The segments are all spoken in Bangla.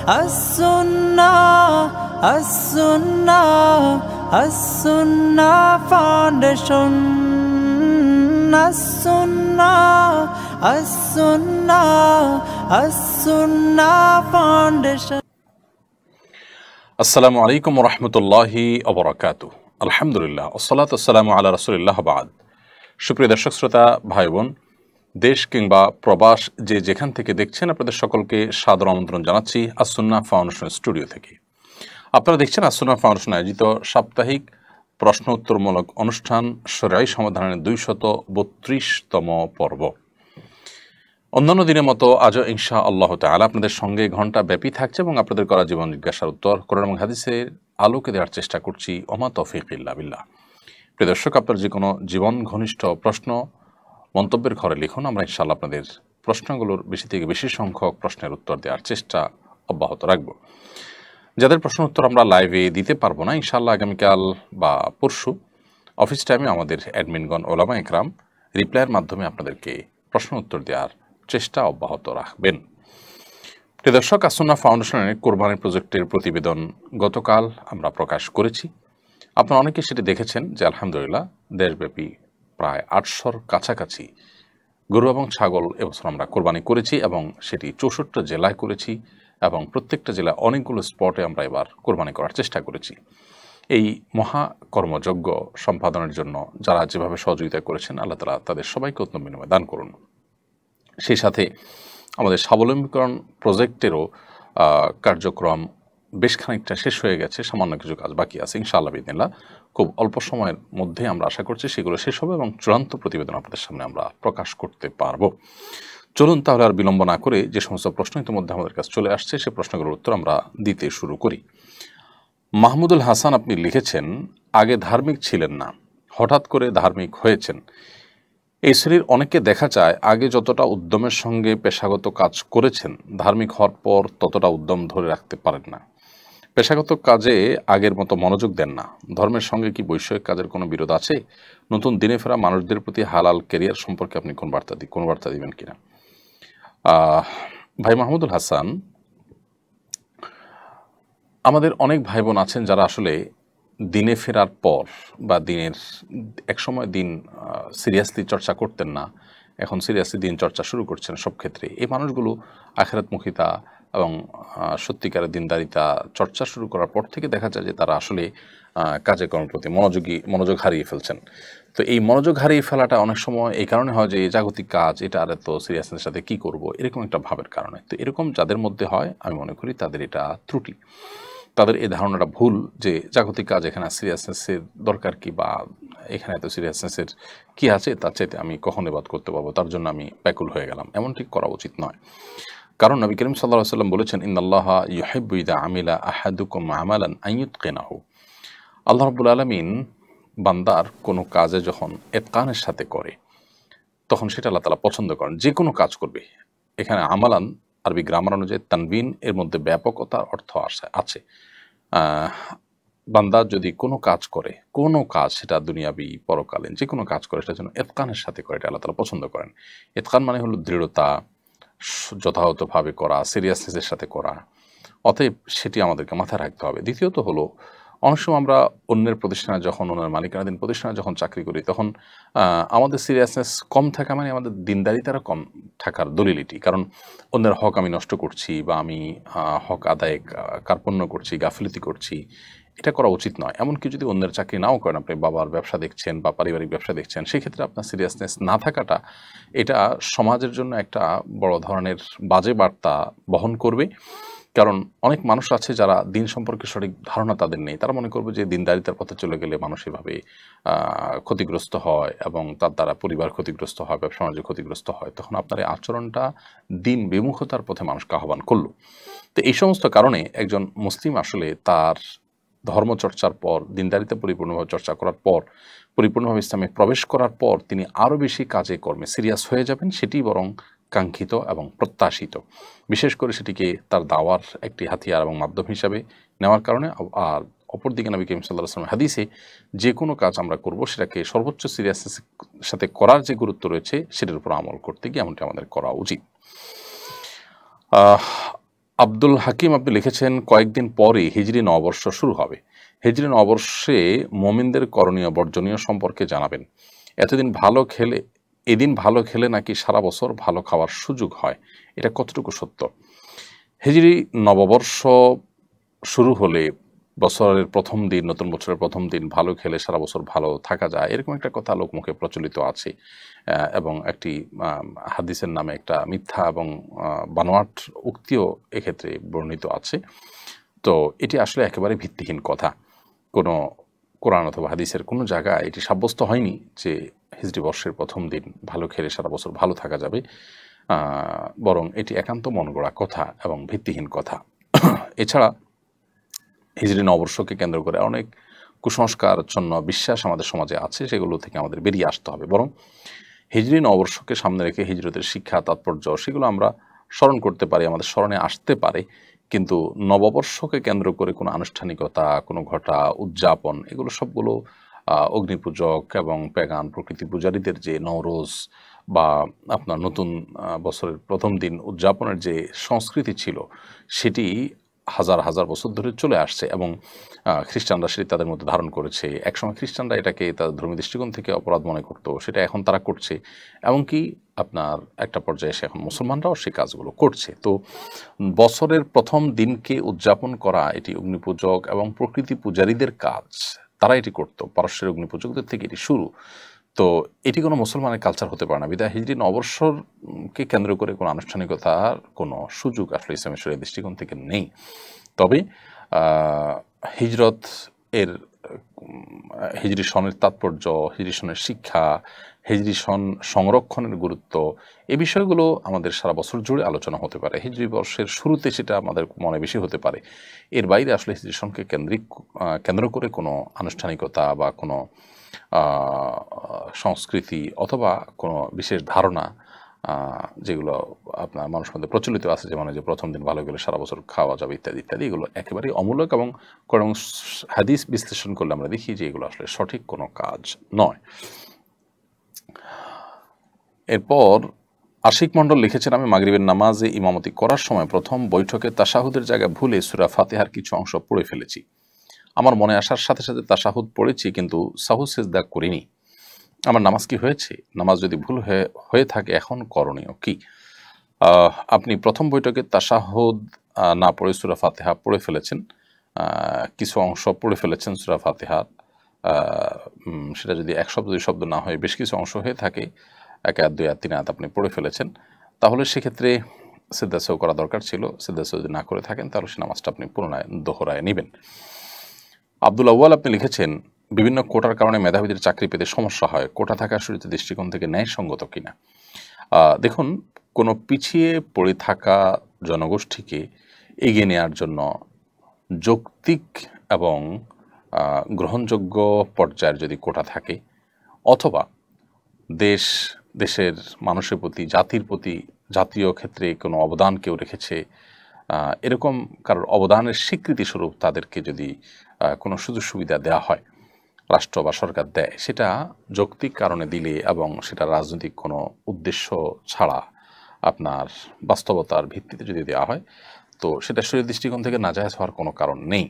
as-sunnah, as-sunnah, as-sunnah foundation, as-sunnah, as-sunnah, as-sunnah foundation. আসসালামু আলাইকুম ওয়া রাহমাতুল্লাহি ওয়া বারাকাতুহু। আলহামদুলিল্লাহ ওয়াসসালাতু ওয়াসসালামু আলা রাসূলিল্লাহ বাদ। সুপ্রিয় দর্শক শ্রোতা ভাই বোন, দেশ কিংবা প্রবাস যে যেখান থেকে দেখছেন, আপনাদের সকলকে সাদর আমন্ত্রণ জানাচ্ছি আস-সুন্নাহ ফাউন্ডেশন স্টুডিও থেকে। আপনারা দেখছেন আস-সুন্নাহ ফাউন্ডেশন আয়োজিত সাপ্তাহিক প্রশ্ন উত্তরমূলক অনুষ্ঠান শরঈ সমাধানের 232তম পর্ব। অন্যান্য দিনের মতো আজও ইনশাআল্লাহ তাআলা আপনাদের সঙ্গে ঘণ্টা ব্যাপী থাকছে এবং আপনাদের করা জীবন জিজ্ঞাসার উত্তর কোরআন এবং হাদিসের আলোকে দেওয়ার চেষ্টা করছি। ওমা তৌফিক ইল্লা বিল্লাহ। প্রিয় দর্শক, আপনার যে কোনো জীবন ঘনিষ্ঠ প্রশ্ন মন্তব্যের ঘরে লিখুন। আমরা ইনশাআল্লাহ আপনাদের প্রশ্নগুলোর বেশি থেকে বেশি সংখ্যক প্রশ্নের উত্তর দেওয়ার চেষ্টা অব্যাহত রাখব। যাদের প্রশ্ন উত্তর আমরা লাইভে দিতে পারবো না, ইনশাআল্লাহ আগামীকাল বা পরশু অফিস টাইমে আমাদের অ্যাডমিনগণ ওলামা একরাম রিপ্লাইয়ের মাধ্যমে আপনাদেরকে প্রশ্ন উত্তর দেওয়ার চেষ্টা অব্যাহত রাখবেন। প্রিয় দর্শক, আস-সুন্নাহ ফাউন্ডেশনের কোরবানি প্রজেক্টের প্রতিবেদন গতকাল আমরা প্রকাশ করেছি। আপনারা অনেকে সেটি দেখেছেন যে আলহামদুলিল্লাহ দেশব্যাপী প্রায় 800-র কাছাকাছি গরু এবং ছাগল এবছর আমরা কোরবানি করেছি এবং সেটি 64 জেলায় করেছি এবং প্রত্যেকটা জেলায় অনেকগুলো স্পটে আমরা এবার কোরবানি করার চেষ্টা করেছি। এই মহা কর্মযজ্ঞ সম্পাদনের জন্য যারা যেভাবে সহযোগিতা করেছেন, আল্লাহ তাআলা তাদের সবাইকে উত্তম বিনিময় দান করুন। সেই সাথে আমাদের স্বাবলম্বীকরণ প্রজেক্টেরও কার্যক্রম বেশ খানিকটা শেষ হয়ে গেছে, সামান্য কিছু কাজ বাকি আছে। ইনশাআল্লাহ বিদিনিল্লাহ খুব অল্প সময়ের মধ্যে আমরা আশা করছি সেগুলো শেষ হবে এবং চূড়ান্ত প্রতিবেদন আপনাদের সামনে আমরা প্রকাশ করতে পারবো। চলুন তাহলে আর বিলম্ব না করে যে সমস্ত প্রশ্ন ইতিমধ্যে আমাদের কাছে চলে আসছে সে প্রশ্নগুলোর উত্তর আমরা দিতে শুরু করি। মাহমুদুল হাসান আপনি লিখেছেন, আগে ধার্মিক ছিলেন না, হঠাৎ করে ধার্মিক হয়েছেন। এই শ্রেণীর অনেকে দেখা যায় আগে যতটা উদ্যমের সঙ্গে পেশাগত কাজ করেছেন, ধার্মিক হওয়ার পর ততটা উদ্যম ধরে রাখতে পারেন না। পেশাগত কাজে আগের মতো মনোযোগ দেন না। ধর্মের সঙ্গে কি বৈষয়িক কাজের কোনো বিরোধ আছে? নতুন দিনে ফেরা মানুষদের প্রতি হালাল ক্যারিয়ার সম্পর্কে আপনি কোন বার্তা দিবেন কিনা? ভাই মাহমুদুল হাসান, আমাদের অনেক ভাই বোন আছেন যারা আসলে দিনে ফেরার পর বা দিনের একসময় দিন সিরিয়াসলি চর্চা করতেন না, এখন সিরিয়াসলি দিন চর্চা শুরু করছেন সব ক্ষেত্রে। এই মানুষগুলো আখিরাতমুখিতা এবং সত্যিকারের দিনদারিতা চর্চা শুরু করার পর থেকে দেখা যায় যে তারা আসলে কাজে কর্মের প্রতি মনোযোগ হারিয়ে ফেলছেন। তো এই মনোযোগ হারিয়ে ফেলাটা অনেক সময় এই কারণে হয় যে এই জাগতিক কাজ এটা আর এত সিরিয়াসনেস সাথে কী করব, এরকম একটা ভাবের কারণে। তো এরকম যাদের মধ্যে হয় আমি মনে করি তাদের এটা ত্রুটি, তাদের এই ধারণাটা ভুল যে জাগতিক কাজ এখানে সিরিয়াসনেসের দরকার কি, বা এখানে এত সিরিয়াসনেসের কী আছে, তার চাইতে আমি কখন ইবাদত করতে পারবো, তার জন্য আমি ব্যাকুল হয়ে গেলাম। এমনটি করা উচিত নয়। কারণ নবী করিম সাল্লাল্লাহু আলাইহি ওয়াসাল্লাম বলেছেন, ইন্নাল্লাহা ইউহিব্বু ইযা আমিলা আহাদুকুম আমালান আন ইউতকিনাহু। আল্লাহ রাব্বুল আলামিন বান্দার কোনো কাজে যখন ইতকানের সাথে করে তখন সেটা আল্লাহ তাআলা পছন্দ করেন। যে কোনো কাজ করবে, এখানে আমালান আরবি গ্রামার অনুযায়ী তানবিন এর মধ্যে ব্যাপকতার অর্থ আছে। বান্দা যদি কোনো কাজ করে, কোনো কাজ সেটা দুনিয়াবি পরকালীন যে কোনো কাজ করে, সেটা যেন ইতকানের সাথে করে, এটা আল্লাহ তাআলা পছন্দ করেন। ইতকান মানে হলো দৃঢ়তা, যথাযথভাবে করা, সিরিয়াসনেসের সাথে করা। অতএব সেটি আমাদেরকে মাথায় রাখতে হবে। দ্বিতীয়ত হলো, অনেক সময় আমরা অন্যের প্রতিষ্ঠানে যখন, অন্যের মালিকানাধীন প্রতিষ্ঠানে যখন চাকরি করি তখন আমাদের সিরিয়াসনেস কম থাকা মানে আমাদের দিনদারিতারা কম থাকার দলিলিটি। কারণ অন্যের হক আমি নষ্ট করছি বা আমি হক আদায়ে কার্পণ্য করছি, গাফিলতি করছি, এটা করা উচিত নয়। এমনকি যদি অন্যের চাকরি নাও করেন, আপনি বাবার ব্যবসা দেখছেন বা পারিবারিক ব্যবসা দেখছেন, সেক্ষেত্রে আপনার সিরিয়াসনেস না থাকাটা এটা সমাজের জন্য একটা বড় ধরনের বাজে বার্তা বহন করবে। কারণ অনেক মানুষ আছে যারা দিন সম্পর্কে সঠিক ধারণা তাদের নেই। তারা মনে করবে যে দিনদারিতার পথে চলে গেলে মানুষ এভাবে ক্ষতিগ্রস্ত হয় এবং তার দ্বারা পরিবার ক্ষতিগ্রস্ত হয়, ব্যবসা বাণিজ্য ক্ষতিগ্রস্ত হয়। তখন আপনার এই আচরণটা দিন বিমুখতার পথে মানুষকে আহ্বান করলো। তো এই সমস্ত কারণে একজন মুসলিম আসলে তার ধর্মচর্চার পর, দিনদারিতা পরিপূর্ণভাবে চর্চা করার পর, পরিপূর্ণভাবে ইসলামে প্রবেশ করার পর তিনি আরও বেশি কাজে কর্মে সিরিয়াস হয়ে যাবেন। সেটি বরং কাঙ্ক্ষিত এবং প্রত্যাশিত। বিশেষ করে সেটিকে তার দাওয়ার একটি হাতিয়ার এবং মাধ্যম হিসাবে নেওয়ার কারণে। আর অপরদিকে নবী করিম সাল্লাল্লাহু আলাইহি ওয়াসাল্লাম হাদিসে যে কোনো কাজ আমরা করব সেটাকে সর্বোচ্চ সিরিয়াসনেসের সাথে করার যে গুরুত্ব রয়েছে সেটার উপর আমল করতে গিয়ে এমনটি আমাদের করা উচিত। আব্দুল হাকিম আপনি লিখেছেন, কয়েকদিন পরে হিজরি নববর্ষ শুরু হবে। হিজরি নববর্ষে মুমিনদের করণীয় বর্জনীয় সম্পর্কে জানাবেন। এদিন ভালো খেলে নাকি সারা বছর ভালো খাওয়ার সুযোগ হয়, এটা কতটুকু সত্য? হিজরি নববর্ষ শুরু হলে বছরের প্রথম দিন, নতুন বছরের প্রথম দিন ভালো খেলে সারা বছর ভালো থাকা যায়, এরকম একটা কথা লোকমুখে প্রচলিত আছে। এবং একটি হাদিসের নামে একটা মিথ্যা এবং বানোয়াট উক্তিও এক্ষেত্রে বর্ণিত আছে। তো এটি আসলে একেবারে ভিত্তিহীন কথা। কোনো কোরআন অথবা হাদিসের কোনো জায়গায় এটি সাব্যস্ত হয়নি যে হিজরি বর্ষের প্রথম দিন ভালো খেলে সারা বছর ভালো থাকা যাবে। বরং এটি একান্ত মনগড়া কথা এবং ভিত্তিহীন কথা। এছাড়া হিজরি নববর্ষকে কেন্দ্র করে অনেক কুসংস্কারচ্ছন্ন বিশ্বাস আমাদের সমাজে আছে, সেগুলো থেকে আমাদের বেরিয়ে আসতে হবে। বরং হিজরি নববর্ষকে সামনে রেখে হিজরতের শিক্ষা, তাৎপর্য সেগুলো আমরা স্মরণ করতে পারি, আমাদের স্মরণে আসতে পারে। কিন্তু নববর্ষকে কেন্দ্র করে কোনো আনুষ্ঠানিকতা, কোনো ঘটা, উদযাপন, এগুলো সবগুলো অগ্নিপূজক এবং প্যাগান প্রকৃতি পূজারীদের যে নওরোজ বা আপনার নতুন বছরের প্রথম দিন উদযাপনের যে সংস্কৃতি ছিল, সেটি হাজার হাজার বছর ধরে চলে আসছে এবং খ্রিস্টানরা সেটি তাদের মধ্যে ধারণ করেছে। একসময় খ্রিস্টানরা এটাকে তাদের ধর্মীয় দৃষ্টিকোণ থেকে অপরাধ মনে করতো, সেটা এখন তারা করছে। এমনকি আপনার একটা পর্যায়ে এসে এখন মুসলমানরাও সেই কাজগুলো করছে। তো বছরের প্রথম দিনকে উদযাপন করা এটি অগ্নিপূজক এবং প্রকৃতি পূজারীদের কাজ, তারা এটি করতো, পারস্যের অগ্নিপূজকদের থেকে এটি শুরু। তো এটি কোনো মুসলমানের কালচার হতে পারে না। বিধায় হিজরি নববর্ষকে কেন্দ্র করে কোনো আনুষ্ঠানিকতার কোনো সুযোগ আসলে ইসলামের শরীয়তের দৃষ্টিকোণ থেকে নেই। তবে হিজরত এর হিজরি সনের তাৎপর্য, হিজরি সনের শিক্ষা, হিজরি সন সংরক্ষণের গুরুত্ব, এই বিষয়গুলো আমাদের সারা বছর জুড়ে আলোচনা হতে পারে। হিজরি বর্ষের শুরুতে সেটা আমাদের মনে বেশি হতে পারে। এর বাইরে আসলে হিজরি সনকে কেন্দ্র করে কোনো আনুষ্ঠানিকতা বা কোনো সংস্কৃতি অথবা কোনো বিশেষ ধারণা যেগুলো আপনার মানুষের মধ্যে প্রচলিত আছে, যেমন যে প্রথম দিন ভালো গেলে সারা বছর খাওয়া যাবে ইত্যাদি ইত্যাদি, এগুলো একেবারেই অমূলক এবং কোরআন হাদিস বিশ্লেষণ করলে আমরা দেখি যে এগুলো আসলে সঠিক কোনো কাজ নয়। এরপর আশিক মণ্ডল লিখেছেন, আমি মাগরিবের নামাজে ইমামতি করার সময় প্রথম বৈঠকে তাশাহুদের জায়গায় ভুলে সূরা ফাতিহার কিছু অংশ পড়ে ফেলেছি। আমার মনে আসার সাথে সাথে তাশাহুদ পড়েছি, কিন্তু সাহু সিজদা করিনি। আমার নামাজ কি হয়েছে? নামাজ যদি ভুল হয়ে থাকে এখন করণীয় কি? আপনি প্রথম বৈঠকে তাশাহুদ না পড়ে সূরা ফাতিহা পড়ে ফেলেছেন, কিছু অংশ পড়ে ফেলেছেন সূরা ফাতিহার। সেটা যদি এক শব্দ দুই শব্দ না হয়ে বেশ কিছু অংশ হয়ে থাকে, 1 আয়াত 2 আয়াত 3 আয়াত আপনি পড়ে ফেলেছেন, তাহলে সেক্ষেত্রে সিজদা সাহু করা দরকার ছিল। সিজদা সাহু যদি না করে থাকেন তাহলে সে নামাজটা আপনি পুনরায় দোহরায় নেবেন। আব্দুল আউয়াল আপনি লিখেছেন, বিভিন্ন কোটার কারণে মেধাবীদের চাকরি পেতে সমস্যা হয়, কোটা থাকা শরীয়তের দৃষ্টিকোণ থেকে ন্যায়সঙ্গত কিনা? দেখুন, কোনো পিছিয়ে পড়ে থাকা জনগোষ্ঠীকে এগিয়ে নেওয়ার জন্য যৌক্তিক এবং গ্রহণযোগ্য পর্যায়ের যদি কোটা থাকে, অথবা দেশের মানুষের প্রতি, জাতির প্রতি, জাতীয় ক্ষেত্রে কোনো অবদান কেউ রেখেছে, এরকম কারোর অবদানের স্বীকৃতিস্বরূপ তাদেরকে যদি কোনো সুযোগ সুবিধা দেওয়া হয়, রাষ্ট্র বা সরকার দেয়, সেটা যৌক্তিক কারণে দিলে এবং সেটা রাজনৈতিক কোনো উদ্দেশ্য ছাড়া আপনার বাস্তবতার ভিত্তিতে যদি দেওয়া হয়, তো সেটা শরীয়তের দৃষ্টিকোণ থেকে নাজায়েজ হওয়ার কোনো কারণ নেই।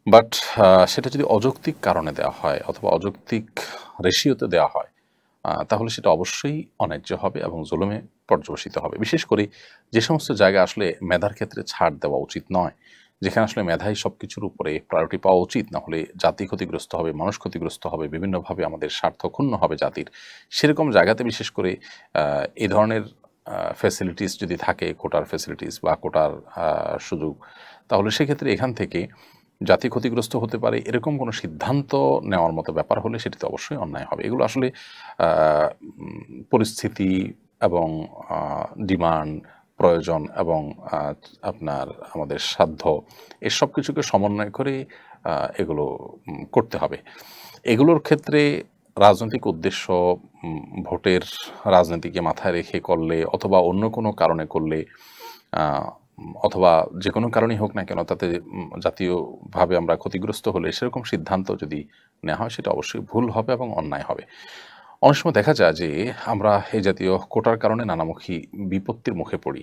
বাট সেটা যদি অযৌক্তিক কারণে দেওয়া হয় অথবা অযৌক্তিক রেশিওতে দেওয়া হয়, তাহলে সেটা অবশ্যই অন্যায্য হবে এবং জুলুমে পর্যবসিত হবে। বিশেষ করে যে সমস্ত জায়গায় আসলে মেধার ক্ষেত্রে ছাড় দেওয়া উচিত নয়, যেখানে আসলে মেধাই সব কিছুর উপরে প্রায়োরিটি পাওয়া উচিত, না হলে জাতি ক্ষতিগ্রস্ত হবে, মানুষ ক্ষতিগ্রস্ত হবে, বিভিন্নভাবে আমাদের স্বার্থ ক্ষুণ্ণ হবে জাতির, সেরকম জায়গাতে বিশেষ করে এই ধরনের ফ্যাসিলিটিস যদি থাকে, কোটার ফ্যাসিলিটিস বা কোটার সুযোগ, তাহলে সেক্ষেত্রে এখান থেকে জাতি ক্ষতিগ্রস্ত হতে পারে, এরকম কোনো সিদ্ধান্ত নেওয়ার মতো ব্যাপার হলে সেটিতে অবশ্যই অন্যায় হবে। এগুলো আসলে পরিস্থিতি এবং ডিমান্ড, প্রয়োজন এবং আপনার আমাদের সাধ্য, এসব কিছুকে সমন্বয় করে এগুলো করতে হবে। এগুলোর ক্ষেত্রে রাজনৈতিক উদ্দেশ্য, ভোটের রাজনীতিকে মাথায় রেখে করলে অথবা অন্য কোনো কারণে করলে, অথবা যে কোনো কারণেই হোক না কেন, তাতে জাতীয়ভাবে আমরা ক্ষতিগ্রস্ত হলে সেরকম সিদ্ধান্ত যদি নেওয়া হয়, সেটা অবশ্যই ভুল হবে এবং অন্যায় হবে। অনেক সময় দেখা যায় যে আমরা এই জাতীয় কোটার কারণে নানামুখী বিপত্তির মুখে পড়ি।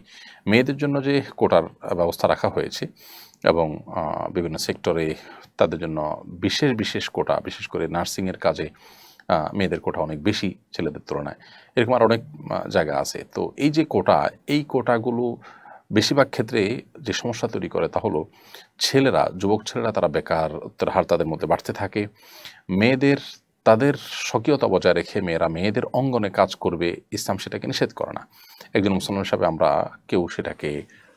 মেয়েদের জন্য যে কোটার ব্যবস্থা রাখা হয়েছে এবং বিভিন্ন সেক্টরে তাদের জন্য বিশেষ বিশেষ কোটা, বিশেষ করে নার্সিংয়ের কাজে মেয়েদের কোটা অনেক বেশি ছেলেদের তুলনায়, এরকম আর অনেক জায়গা আছে। তো এই যে কোটা, এই কোটাগুলো বেশিরভাগ ক্ষেত্রে যে সমস্যা তৈরি করে তা হলো ছেলেরা, যুবক ছেলেরা তারা বেকারত্বের হার তাদের মধ্যে বাড়তে থাকে। মেয়েদের তাদের স্বকীয়তা বজায় রেখে মেয়েরা মেয়েদের অঙ্গনে কাজ করবে, ইসলাম সেটাকে নিষেধ করে না। একজন মুসলমান হিসাবে আমরা কেউ সেটাকে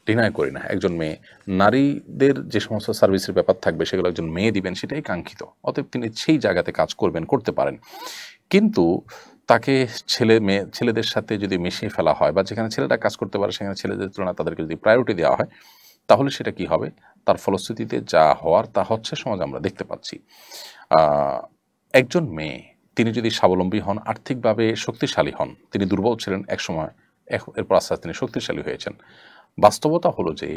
ডিনাই করি না। একজন মেয়ে, নারীদের যে সমস্ত সার্ভিসের ব্যাপার থাকবে সেগুলো একজন মেয়ে দিবেন, সেটাই কাঙ্ক্ষিত। অতএব তিনি সেই জায়গাতে কাজ করবেন, করতে পারেন। কিন্তু তাকে ছেলেদের সাথে যদি মিশিয়ে ফেলা হয় বা যেখানে ছেলেরা কাজ করতে পারে সেখানে ছেলেদের তুলনায় তাদেরকে যদি প্রায়োরিটি দেওয়া হয়, তাহলে সেটা কি হবে? তার ফলশ্রুতিতে যা হওয়ার তা হচ্ছে সমাজ আমরা দেখতে পাচ্ছি। একজন মেয়ে তিনি যদি স্বাবলম্বী হন, আর্থিকভাবে শক্তিশালী হন, তিনি দুর্বল ছিলেন একসময়, এরপর আস্তে আস্তে তিনি শক্তিশালী হয়েছেন। বাস্তবতা হলো যে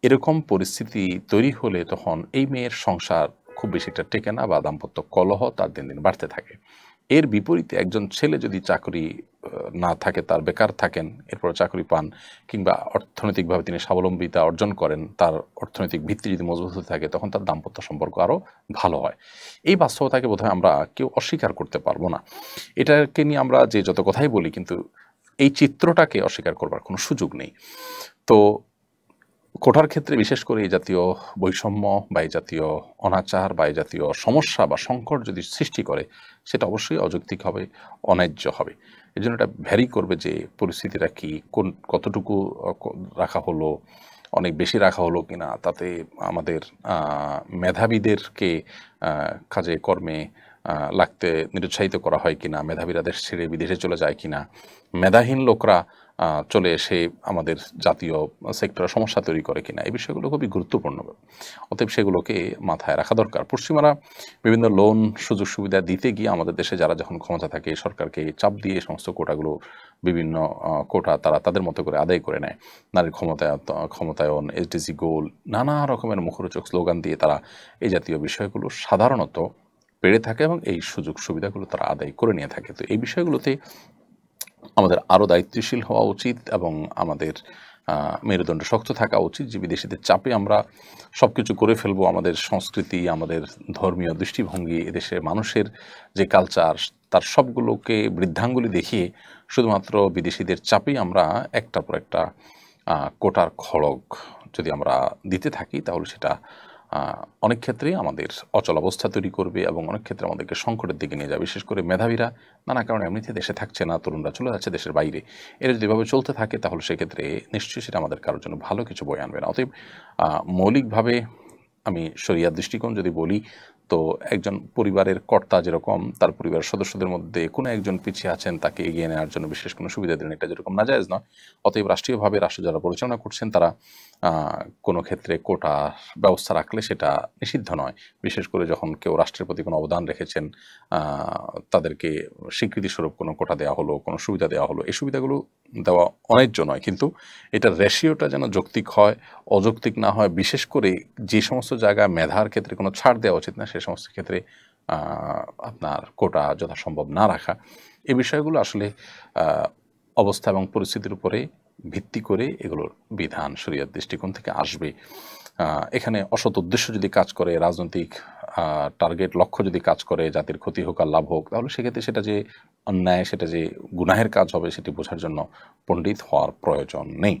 এরকম পরিস্থিতি তৈরি হলে তখন এই মেয়ের সংসার খুব বেশি একটা টেকে না বা দাম্পত্য কলহ তার দিন দিন বাড়তে থাকে। এর বিপরীতে একজন ছেলে যদি চাকরি না থাকে, তার বেকার থাকেন, এরপর চাকরি পান, কিংবা অর্থনৈতিকভাবে তিনি স্বাবলম্বিতা অর্জন করেন, তার অর্থনৈতিক ভিত্তি যদি মজবুত হতে থাকে, তখন তার দাম্পত্য সম্পর্ক আরও ভালো হয়। এই বাস্তবতাকে বোধহয় আমরা কেউ অস্বীকার করতে পারবো না। এটাকে নিয়ে আমরা যে যত কথাই বলি, কিন্তু এই চিত্রটাকে অস্বীকার করবার কোনো সুযোগ নেই। তো কোটার ক্ষেত্রে বিশেষ করে এই জাতীয় বৈষম্য বা এই জাতীয় অনাচার বা এই জাতীয় সমস্যা বা সংকট যদি সৃষ্টি করে, সেটা অবশ্যই অযৌক্তিক হবে, অন্যায্য হবে। এই জন্য এটা ভ্যারি করবে যে পরিস্থিতিটা কি, কতটুকু রাখা হলো, অনেক বেশি রাখা হলো কিনা, তাতে আমাদের মেধাবীদেরকে কাজে কর্মে লাগতে নিরুৎসাহিত করা হয় কিনা, মেধাবীরা দেশ ছেড়ে বিদেশে চলে যায় কিনা, মেধাহীন লোকরা চলে এসে আমাদের জাতীয় সেক্টরে সমস্যা তৈরি করে কিনা, এই বিষয়গুলো খুবই গুরুত্বপূর্ণ। অতএব সেগুলোকে মাথায় রাখা দরকার। পশ্চিমারা বিভিন্ন লোন সুযোগ সুবিধা দিতে গিয়ে আমাদের দেশে যারা যখন ক্ষমতা থাকে, সরকারকে চাপ দিয়ে সমস্ত কোটাগুলো, বিভিন্ন কোটা তারা তাদের মতো করে আদায় করে নেয়। নারীর ক্ষমতায়ন, এসডিজি গোল, নানা রকমের মুখরোচক স্লোগান দিয়ে তারা এই জাতীয় বিষয়গুলো সাধারণত পেড়ে থাকে এবং এই সুযোগ সুবিধাগুলো তারা আদায় করে নিয়ে থাকে। তো এই বিষয়গুলোতে আমাদের আরও দায়িত্বশীল হওয়া উচিত এবং আমাদের মেরুদণ্ড শক্ত থাকা উচিত যে বিদেশিদের চাপে আমরা সব কিছু করে ফেলবো। আমাদের সংস্কৃতি, আমাদের ধর্মীয় দৃষ্টিভঙ্গি, এদেশের মানুষের যে কালচার, তার সবগুলোকে বৃদ্ধাঙ্গুলি দেখিয়ে শুধুমাত্র বিদেশিদের চাপেই আমরা একটার পর একটা কোটার খড়গ যদি আমরা দিতে থাকি, তাহলে সেটা অনেক ক্ষেত্রেই আমাদের অচলাবস্থা তৈরি করবে এবং অনেক ক্ষেত্রে আমাদেরকে সংকটের দিকে নিয়ে যাবে। বিশেষ করে মেধাবীরা নানা কারণে এমনিতে দেশে থাকছে না, তরুণরা চলে যাচ্ছে দেশের বাইরে। এরা যদি এভাবে চলতে থাকে তাহলে সেক্ষেত্রে নিশ্চয়ই সেটা আমাদের কারোর জন্য ভালো কিছু বয়ে আনবে না। অতএব মৌলিকভাবে আমি শরিয়ার দৃষ্টিকোণ যদি বলি, তো একজন পরিবারের কর্তা যেরকম তার পরিবারের সদস্যদের মধ্যে কোনো একজন পিছিয়ে আছেন, তাকে এগিয়ে নেওয়ার জন্য বিশেষ কোনো সুবিধা দেন, এটা যেরকম নাজায়েজ নয়, অতএব রাষ্ট্রীয়ভাবে রাষ্ট্র যারা পরিচালনা করছেন তারা কোনো ক্ষেত্রে কোটা ব্যবস্থা রাখলে সেটা নিষিদ্ধ নয়। বিশেষ করে যখন কেউ রাষ্ট্রের প্রতি কোনো অবদান রেখেছেন, তাদেরকে স্বীকৃতিস্বরূপ কোনো কোটা দেওয়া হলো, কোনো সুবিধা দেওয়া হলো, এই সুবিধাগুলো দেওয়া অন্যায্য নয়, কিন্তু এটার রেশিওটা যেন যৌক্তিক হয়, অযৌক্তিক না হয়। বিশেষ করে যে সমস্ত জায়গায় মেধার ক্ষেত্রে কোনো ছাড় দেওয়া উচিত না, সে সমস্ত ক্ষেত্রে আপনার কোটা যথাসম্ভব না রাখা, এই বিষয়গুলো আসলে অবস্থা এবং পরিস্থিতির উপরে ভিত্তি করে এগুলোর বিধান শরীয়ত দৃষ্টিকোণ থেকে আসবে। এখানে অসৎ উদ্দেশ্য যদি কাজ করে, রাজনৈতিক টার্গেট লক্ষ্য যদি কাজ করে, জাতির ক্ষতি হোক আর লাভ হোক, তাহলে সেক্ষেত্রে সেটা যে অন্যায়, সেটা যে গুনাহের কাজ হবে, সেটি বোঝার জন্য পণ্ডিত হওয়ার প্রয়োজন নেই।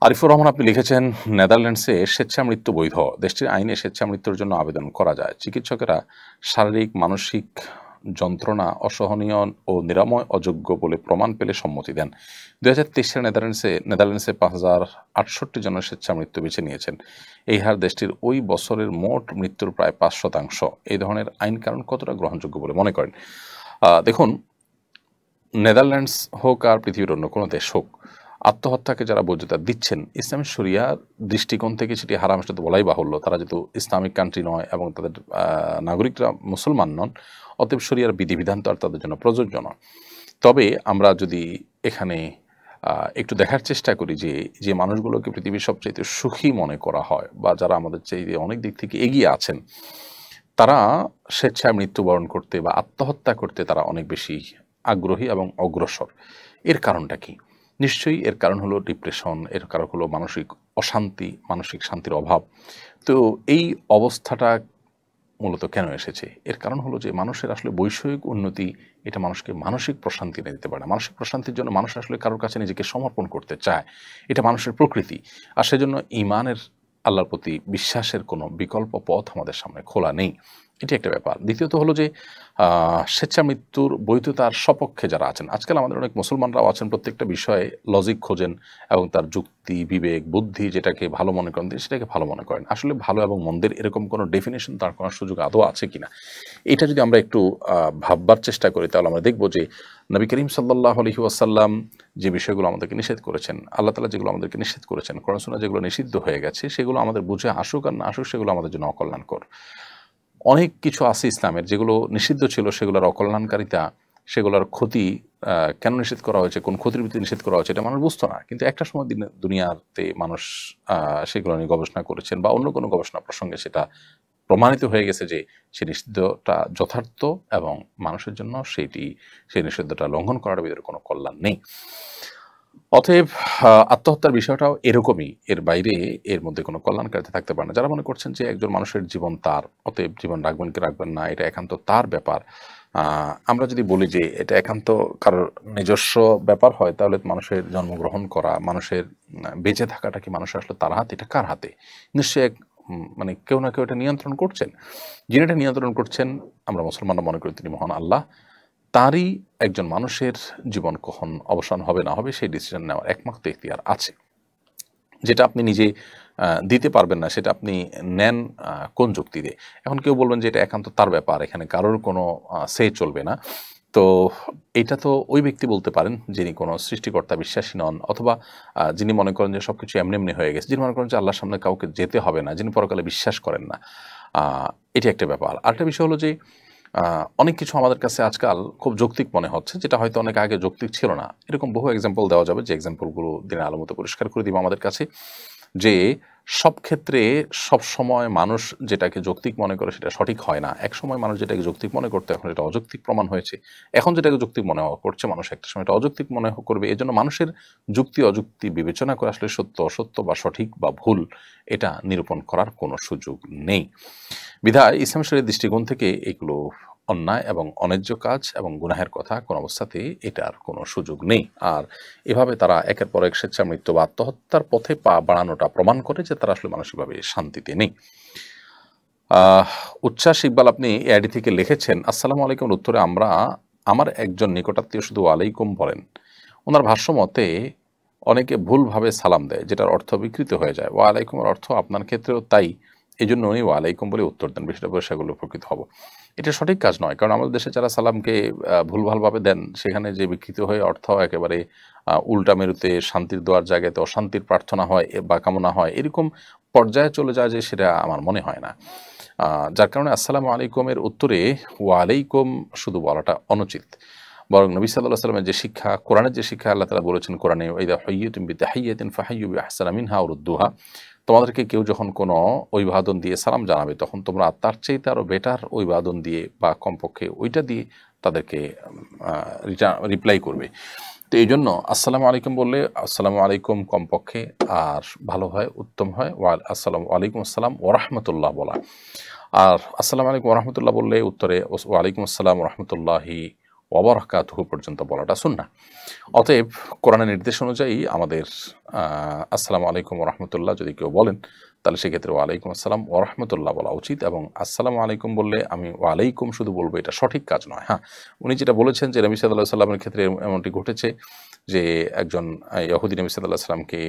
আরিফুর রহমান আপনি লিখেছেন, নেদারল্যান্ডসে স্বেচ্ছা মৃত্যু বৈধ। দেশটির আইনে স্বেচ্ছা মৃত্যুর জন্য আবেদন করা যায়। চিকিৎসকেরা শারীরিক মানসিক যন্ত্রণা অসহনীয় ও নিরাময় অযোগ্য বলে প্রমাণ পেলে সম্মতি দেন। 2023 সালে নেদারল্যান্ডসে 5068 জনের স্বেচ্ছা মৃত্যু বেছে নিয়েছেন। এই হার দেশটির ওই বছরের মোট মৃত্যুর প্রায় 5%। এই ধরনের আইন কারণ কতটা গ্রহণযোগ্য বলে মনে করেন? দেখুন, নেদারল্যান্ডস হোক আর পৃথিবীর অন্য কোনো দেশ হোক, আত্মহত্যাকে যারা বৈধতা দিচ্ছেন, ইসলামী শরিয়ার দৃষ্টিকোণ থেকে সেটি হারাম, সেটা তো বলাই বাহুল্য। তারা যেহেতু ইসলামিক কান্ট্রি নয় এবং তাদের নাগরিকরা মুসলমান নন, অতএব শরিয়ার বিধিবিধান তো আর তাদের জন্য প্রযোজ্য নয়। তবে আমরা যদি এখানে একটু দেখার চেষ্টা করি যে মানুষগুলোকে পৃথিবীর সবচেয়ে সুখী মনে করা হয় বা যারা আমাদের চাইতে অনেক দিক থেকে এগিয়ে আছেন, তারা স্বেচ্ছায় মৃত্যুবরণ করতে বা আত্মহত্যা করতে তারা অনেক বেশি আগ্রহী এবং অগ্রসর। এর কারণটা কি? নিশ্চয়ই এর কারণ হলো ডিপ্রেশন, এর কারণ হলো মানসিক অশান্তি, মানসিক শান্তির অভাব। তো এই অবস্থাটা মূলত কেন এসেছে? এর কারণ হলো যে মানুষের আসলে বৈষয়িক উন্নতি এটা মানুষকে মানসিক প্রশান্তি এনে দিতে পারে না। মানসিক প্রশান্তির জন্য মানুষ আসলে কারোর কাছে নিজেকে সমর্পণ করতে চায়। এটা মানুষের প্রকৃতি। আর সেজন্য ঈমানের, আল্লাহর প্রতি বিশ্বাসের কোনো বিকল্প পথ আমাদের সামনে খোলা নেই। এটি একটা ব্যাপার। দ্বিতীয়ত হলো যে স্বেচ্ছা মৃত্যুর বৈধতার সপক্ষে যারা আছেন, আজকাল আমাদের অনেক মুসলমানরাও আছেন প্রত্যেকটা বিষয়ে লজিক খোঁজেন এবং তার যুক্তি, বিবেক, বুদ্ধি যেটাকে ভালো মনে করেন সেটাকে ভালো মনে করেন। আসলে ভালো এবং মন্দের এরকম কোনো ডেফিনিশন তার করার সুযোগ আদৌ আছে কিনা? এটা যদি আমরা একটু ভাববার চেষ্টা করি তাহলে আমরা দেখব যে নবী করিম সাল্লাল্লাহু আলাইহি ওয়াসাল্লাম যে বিষয়গুলো আমাদেরকে নিষেধ করেছেন, আল্লাহ তাআলা যেগুলো আমাদেরকে নিষেধ করেছেন, কোরআন সুন্নাহ যেগুলো নিষিদ্ধ হয়ে গেছে সেগুলো আমাদের বুঝে আসুক আর না আসুক সেগুলো আমাদের জন্য অকল্যাণকর। অনেক কিছু আছে ইসলামের যেগুলো নিষিদ্ধ ছিল, সেগুলোর অকল্যাণকারিতা, সেগুলোর ক্ষতি কেন নিষেধ করা হয়েছে, কোন ক্ষতির ভিত্তিতে নিষেধ করা হয়েছে এটা মানুষ বুঝতো না। কিন্তু একটা সময় দুনিয়াতে মানুষ সেগুলো নিয়ে গবেষণা করেছেন বা অন্য কোনো গবেষণা প্রসঙ্গে সেটা প্রমাণিত হয়ে গেছে যে সেই নিষিদ্ধটা যথার্থ এবং মানুষের জন্য সেই নিষিদ্ধটা লঙ্ঘন করার ভিতরে কোনো কল্যাণ নেই। অতএব আত্মহত্যার বিষয়টাও এরকমই, এর বাইরে এর মধ্যে কোনো কল্যাণকারিতা থাকতে পারে না। যারা মনে করছেন যে একজন মানুষের জীবন তার, অতএব জীবন রাখবেন কি রাখবেন না এটা একান্ত তার ব্যাপার, আমরা যদি বলি যে এটা একান্ত কারোর নিজস্ব ব্যাপার হয় তাহলে মানুষের জন্মগ্রহণ করা, মানুষের বেঁচে থাকাটা কি মানুষের আসলে তার হাতে, এটা কার হাতে? নিশ্চয়ই এক মানে কেউ না কেউ এটা নিয়ন্ত্রণ করছেন। যিনি এটা নিয়ন্ত্রণ করছেন আমরা মুসলমানরা মনে করি তিনি মহান আল্লাহ। তারই একজন মানুষের জীবন কখন অবসান হবে না হবে সেই ডিসিশন নেওয়ার একমাত্র ইখতিয়ার আছে। যেটা আপনি নিজে দিতে পারবেন না সেটা আপনি নেন কোন যুক্তিতে? এখন কেউ বলবেন যে এটা একান্ত তার ব্যাপার, এখানে কারোর কোনো সে চলবে না। তো এটা তো ওই ব্যক্তি বলতে পারেন যিনি কোনো সৃষ্টিকর্তা বিশ্বাসী নন, অথবা যিনি মনে করেন যে সবকিছু এমনি এমনি হয়ে গেছে, যিনি মনে করেন যে আল্লাহর সামনে কাউকে যেতে হবে না, যিনি পরকালে বিশ্বাস করেন না। এটি একটা ব্যাপার। আরেকটা বিষয় হলো যে অনেক কিছু আমাদের কাছে আজকাল খুব যৌক্তিক মনে হচ্ছে, যেটা হয়তো অনেক আগে যৌক্তিক ছিল না। এরকম বহু এক্সাম্পল দেওয়া যাবে যে এক্সাম্পলগুলো দিনের আলো মতো পরিষ্কার করে দিব আমাদের কাছে, যে সব ক্ষেত্রে সব সময় মানুষ যেটাকে যৌক্তিক মনে করে সেটা সঠিক হয় না। এক সময় মানুষ যেটাকে যৌক্তিক মনে করতে এখন এটা অযৌক্তিক প্রমাণ হয়েছে। এখন যেটাকে যৌক্তিক মনে করছে মানুষ একটা সময় এটা অযৌক্তিক মনে করবে। এজন্য মানুষের যুক্তি অযুক্তি বিবেচনা করে আসলে সত্য অসত্য বা সঠিক বা ভুল এটা নিরূপণ করার কোনো সুযোগ নেই। বিধায় ইসলাম শরীয়তের দৃষ্টিকোণ থেকে এগুলো অন্যায় এবং অন্যায্য কাজ এবং গুনাহের কথা কোন অবস্থাতে এটার কোনো সুযোগ নেই। আর এভাবে তারা একের পর এক স্বেচ্ছা মৃত্যু বা আত্মহত্যার পথে পা বাড়ানোটা প্রমাণ করে যে তারা আসলে মানসিকভাবে শান্তিতে নেই। উচ্ছ্বাস ইকবাল আপনি এআইডি থেকে লিখেছেন, আসসালামু আলাইকুম, উত্তরে আমার একজন নিকটাত্মীয় শুধু ওয়ালাইকুম বলেন। ওনার ভাষ্য মতে অনেকে ভুলভাবে সালাম দেয় যেটার অর্থ বিকৃত হয়ে যায়। ওয়ালাইকুমের অর্থ আপনার ক্ষেত্রেও তাই, এই জন্য উনি ওয়ালাইকুম বলে উত্তর দেন, বিষয়টা বলে সেগুলো উপকৃত হব। এটা সঠিক কাজ নয়, কারণ আমাদের দেশে যারা সালামকে ভুলভালভাবে দেন সেখানে যে বিকৃত হয়ে অর্থ একেবারে উল্টা মেরুতে শান্তির দোয়ার জায়গাতে অশান্তির প্রার্থনা হয় বা কামনা হয়, এরকম পর্যায়ে চলে যায় যে সেটা আমার মনে হয় না। যার কারণে আসসালামু আলাইকুমের উত্তরে ওয়ালাইকুম শুধু বলাটা অনুচিত। বরং নবী সাল্লাল্লাহু আলাইহি ওয়াসাল্লামের যে শিক্ষা, কোরআনের যে শিক্ষা আল্লাহ তাআলা বলেছেন কোরআনে, ওয়াইদা হুয়্যিতুম বিতাহিয়্যাতিন ফাহাইয়্যু বিআহসানা মিনহা আও রুদ্দুহা, তোমাদেরকে কেউ যখন কোনো অভিবাদন দিয়ে সালাম জানাবে তখন তোমরা তার চাইতে আরও বেটার অভিবাদন দিয়ে বা কমপক্ষে ওইটা দিয়ে তাদেরকে রিপ্লাই করবে। তো এই জন্য আসসালামু আলাইকুম বললে আসসালামু আলাইকুম কমপক্ষে, আর ভালো হয় উত্তম হয় ওয়ালাইকুম আসসালাম ওরহমতুল্লাহ বলা। আর আসসালামু আলাইকুম ওরহমতুল্লাহ বললে উত্তরে ওয়ালাইকুম আসসালাম ওরহমতুল্লাহি ওয়াবারাকাতুহু পর্যন্ত বলাটা সুন্নাহ। অতএব কোরআনের নির্দেশ অনুযায়ী আমাদের আসসালামু আলাইকুম ওরহমতুল্লাহ যদি কেউ বলেন তাহলে সেক্ষেত্রে ওয়ালাইকুম আসসালাম ওরহমতুল্লাহ বলা উচিত। এবং আসসালামু আলাইকুম বললে আমি ওয়ালাইকুম শুধু বলবো, এটা সঠিক কাজ নয়। হ্যাঁ, উনি যেটা বলেছেন যে নবী সাল্লাল্লাহু আলাইহি সাল্লামের ক্ষেত্রে এমনটি ঘটেছে যে একজন ইহুদি নবী সাল্লাল্লাহু আলাইহি সাল্লামকে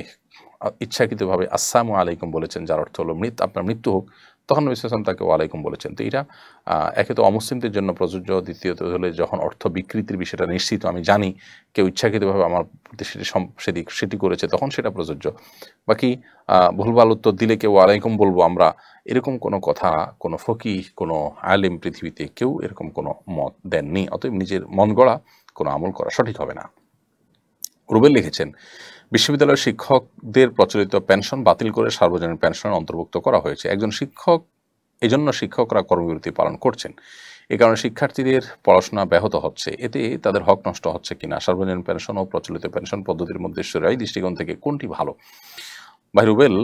ইচ্ছাকৃতভাবে আসসালামু আলাইকুম বলেছেন, যার অর্থ হলো আপনার মৃত্যু হোক, তখন নবী সাল্লাল্লাহু আলাইহি ওয়াসাল্লাম তাকে ওয়ালাইকুম বলেছেন। তো এটা একে তো অমুসলিমদের জন্য প্রযোজ্য, দ্বিতীয়ত হলে যখন অর্থ বিকৃতির বিষয়টা নিশ্চিত আমি জানি কেউ ইচ্ছাকৃতভাবে আমার প্রতি সেটি করেছে তখন সেটা প্রযোজ্য। বাকি ভুলভাল উত্তর দিলে কেউ ওয়ালাইকুম বলবো আমরা, এরকম কোনো কথা কোনো ফকিহ কোনো আলেম পৃথিবীতে কেউ এরকম কোনো মত দেননি। অতএব নিজের মন গড়া কোনো আমল করা সঠিক হবে না। রুবেল লিখেছেন, বিশ্ববিদ্যালয়ের শিক্ষকদের প্রচলিত পেনশন বাতিল করে সার্বজনীন পেনশনের অন্তর্ভুক্ত করা হয়েছে। একজন শিক্ষক এই জন্য শিক্ষকরা কর্মবিরতি পালন করছেন। এ কারণে শিক্ষার্থীদের পড়াশোনা ব্যাহত হচ্ছে। এতে তাদের হক নষ্ট হচ্ছে কিনা, সার্বজনীন পেনশন ও প্রচলিত পেনশন পদ্ধতির মধ্যে শরীয়ী দৃষ্টিকোণ থেকে কোনটি ভালো? ভাই রুবেল,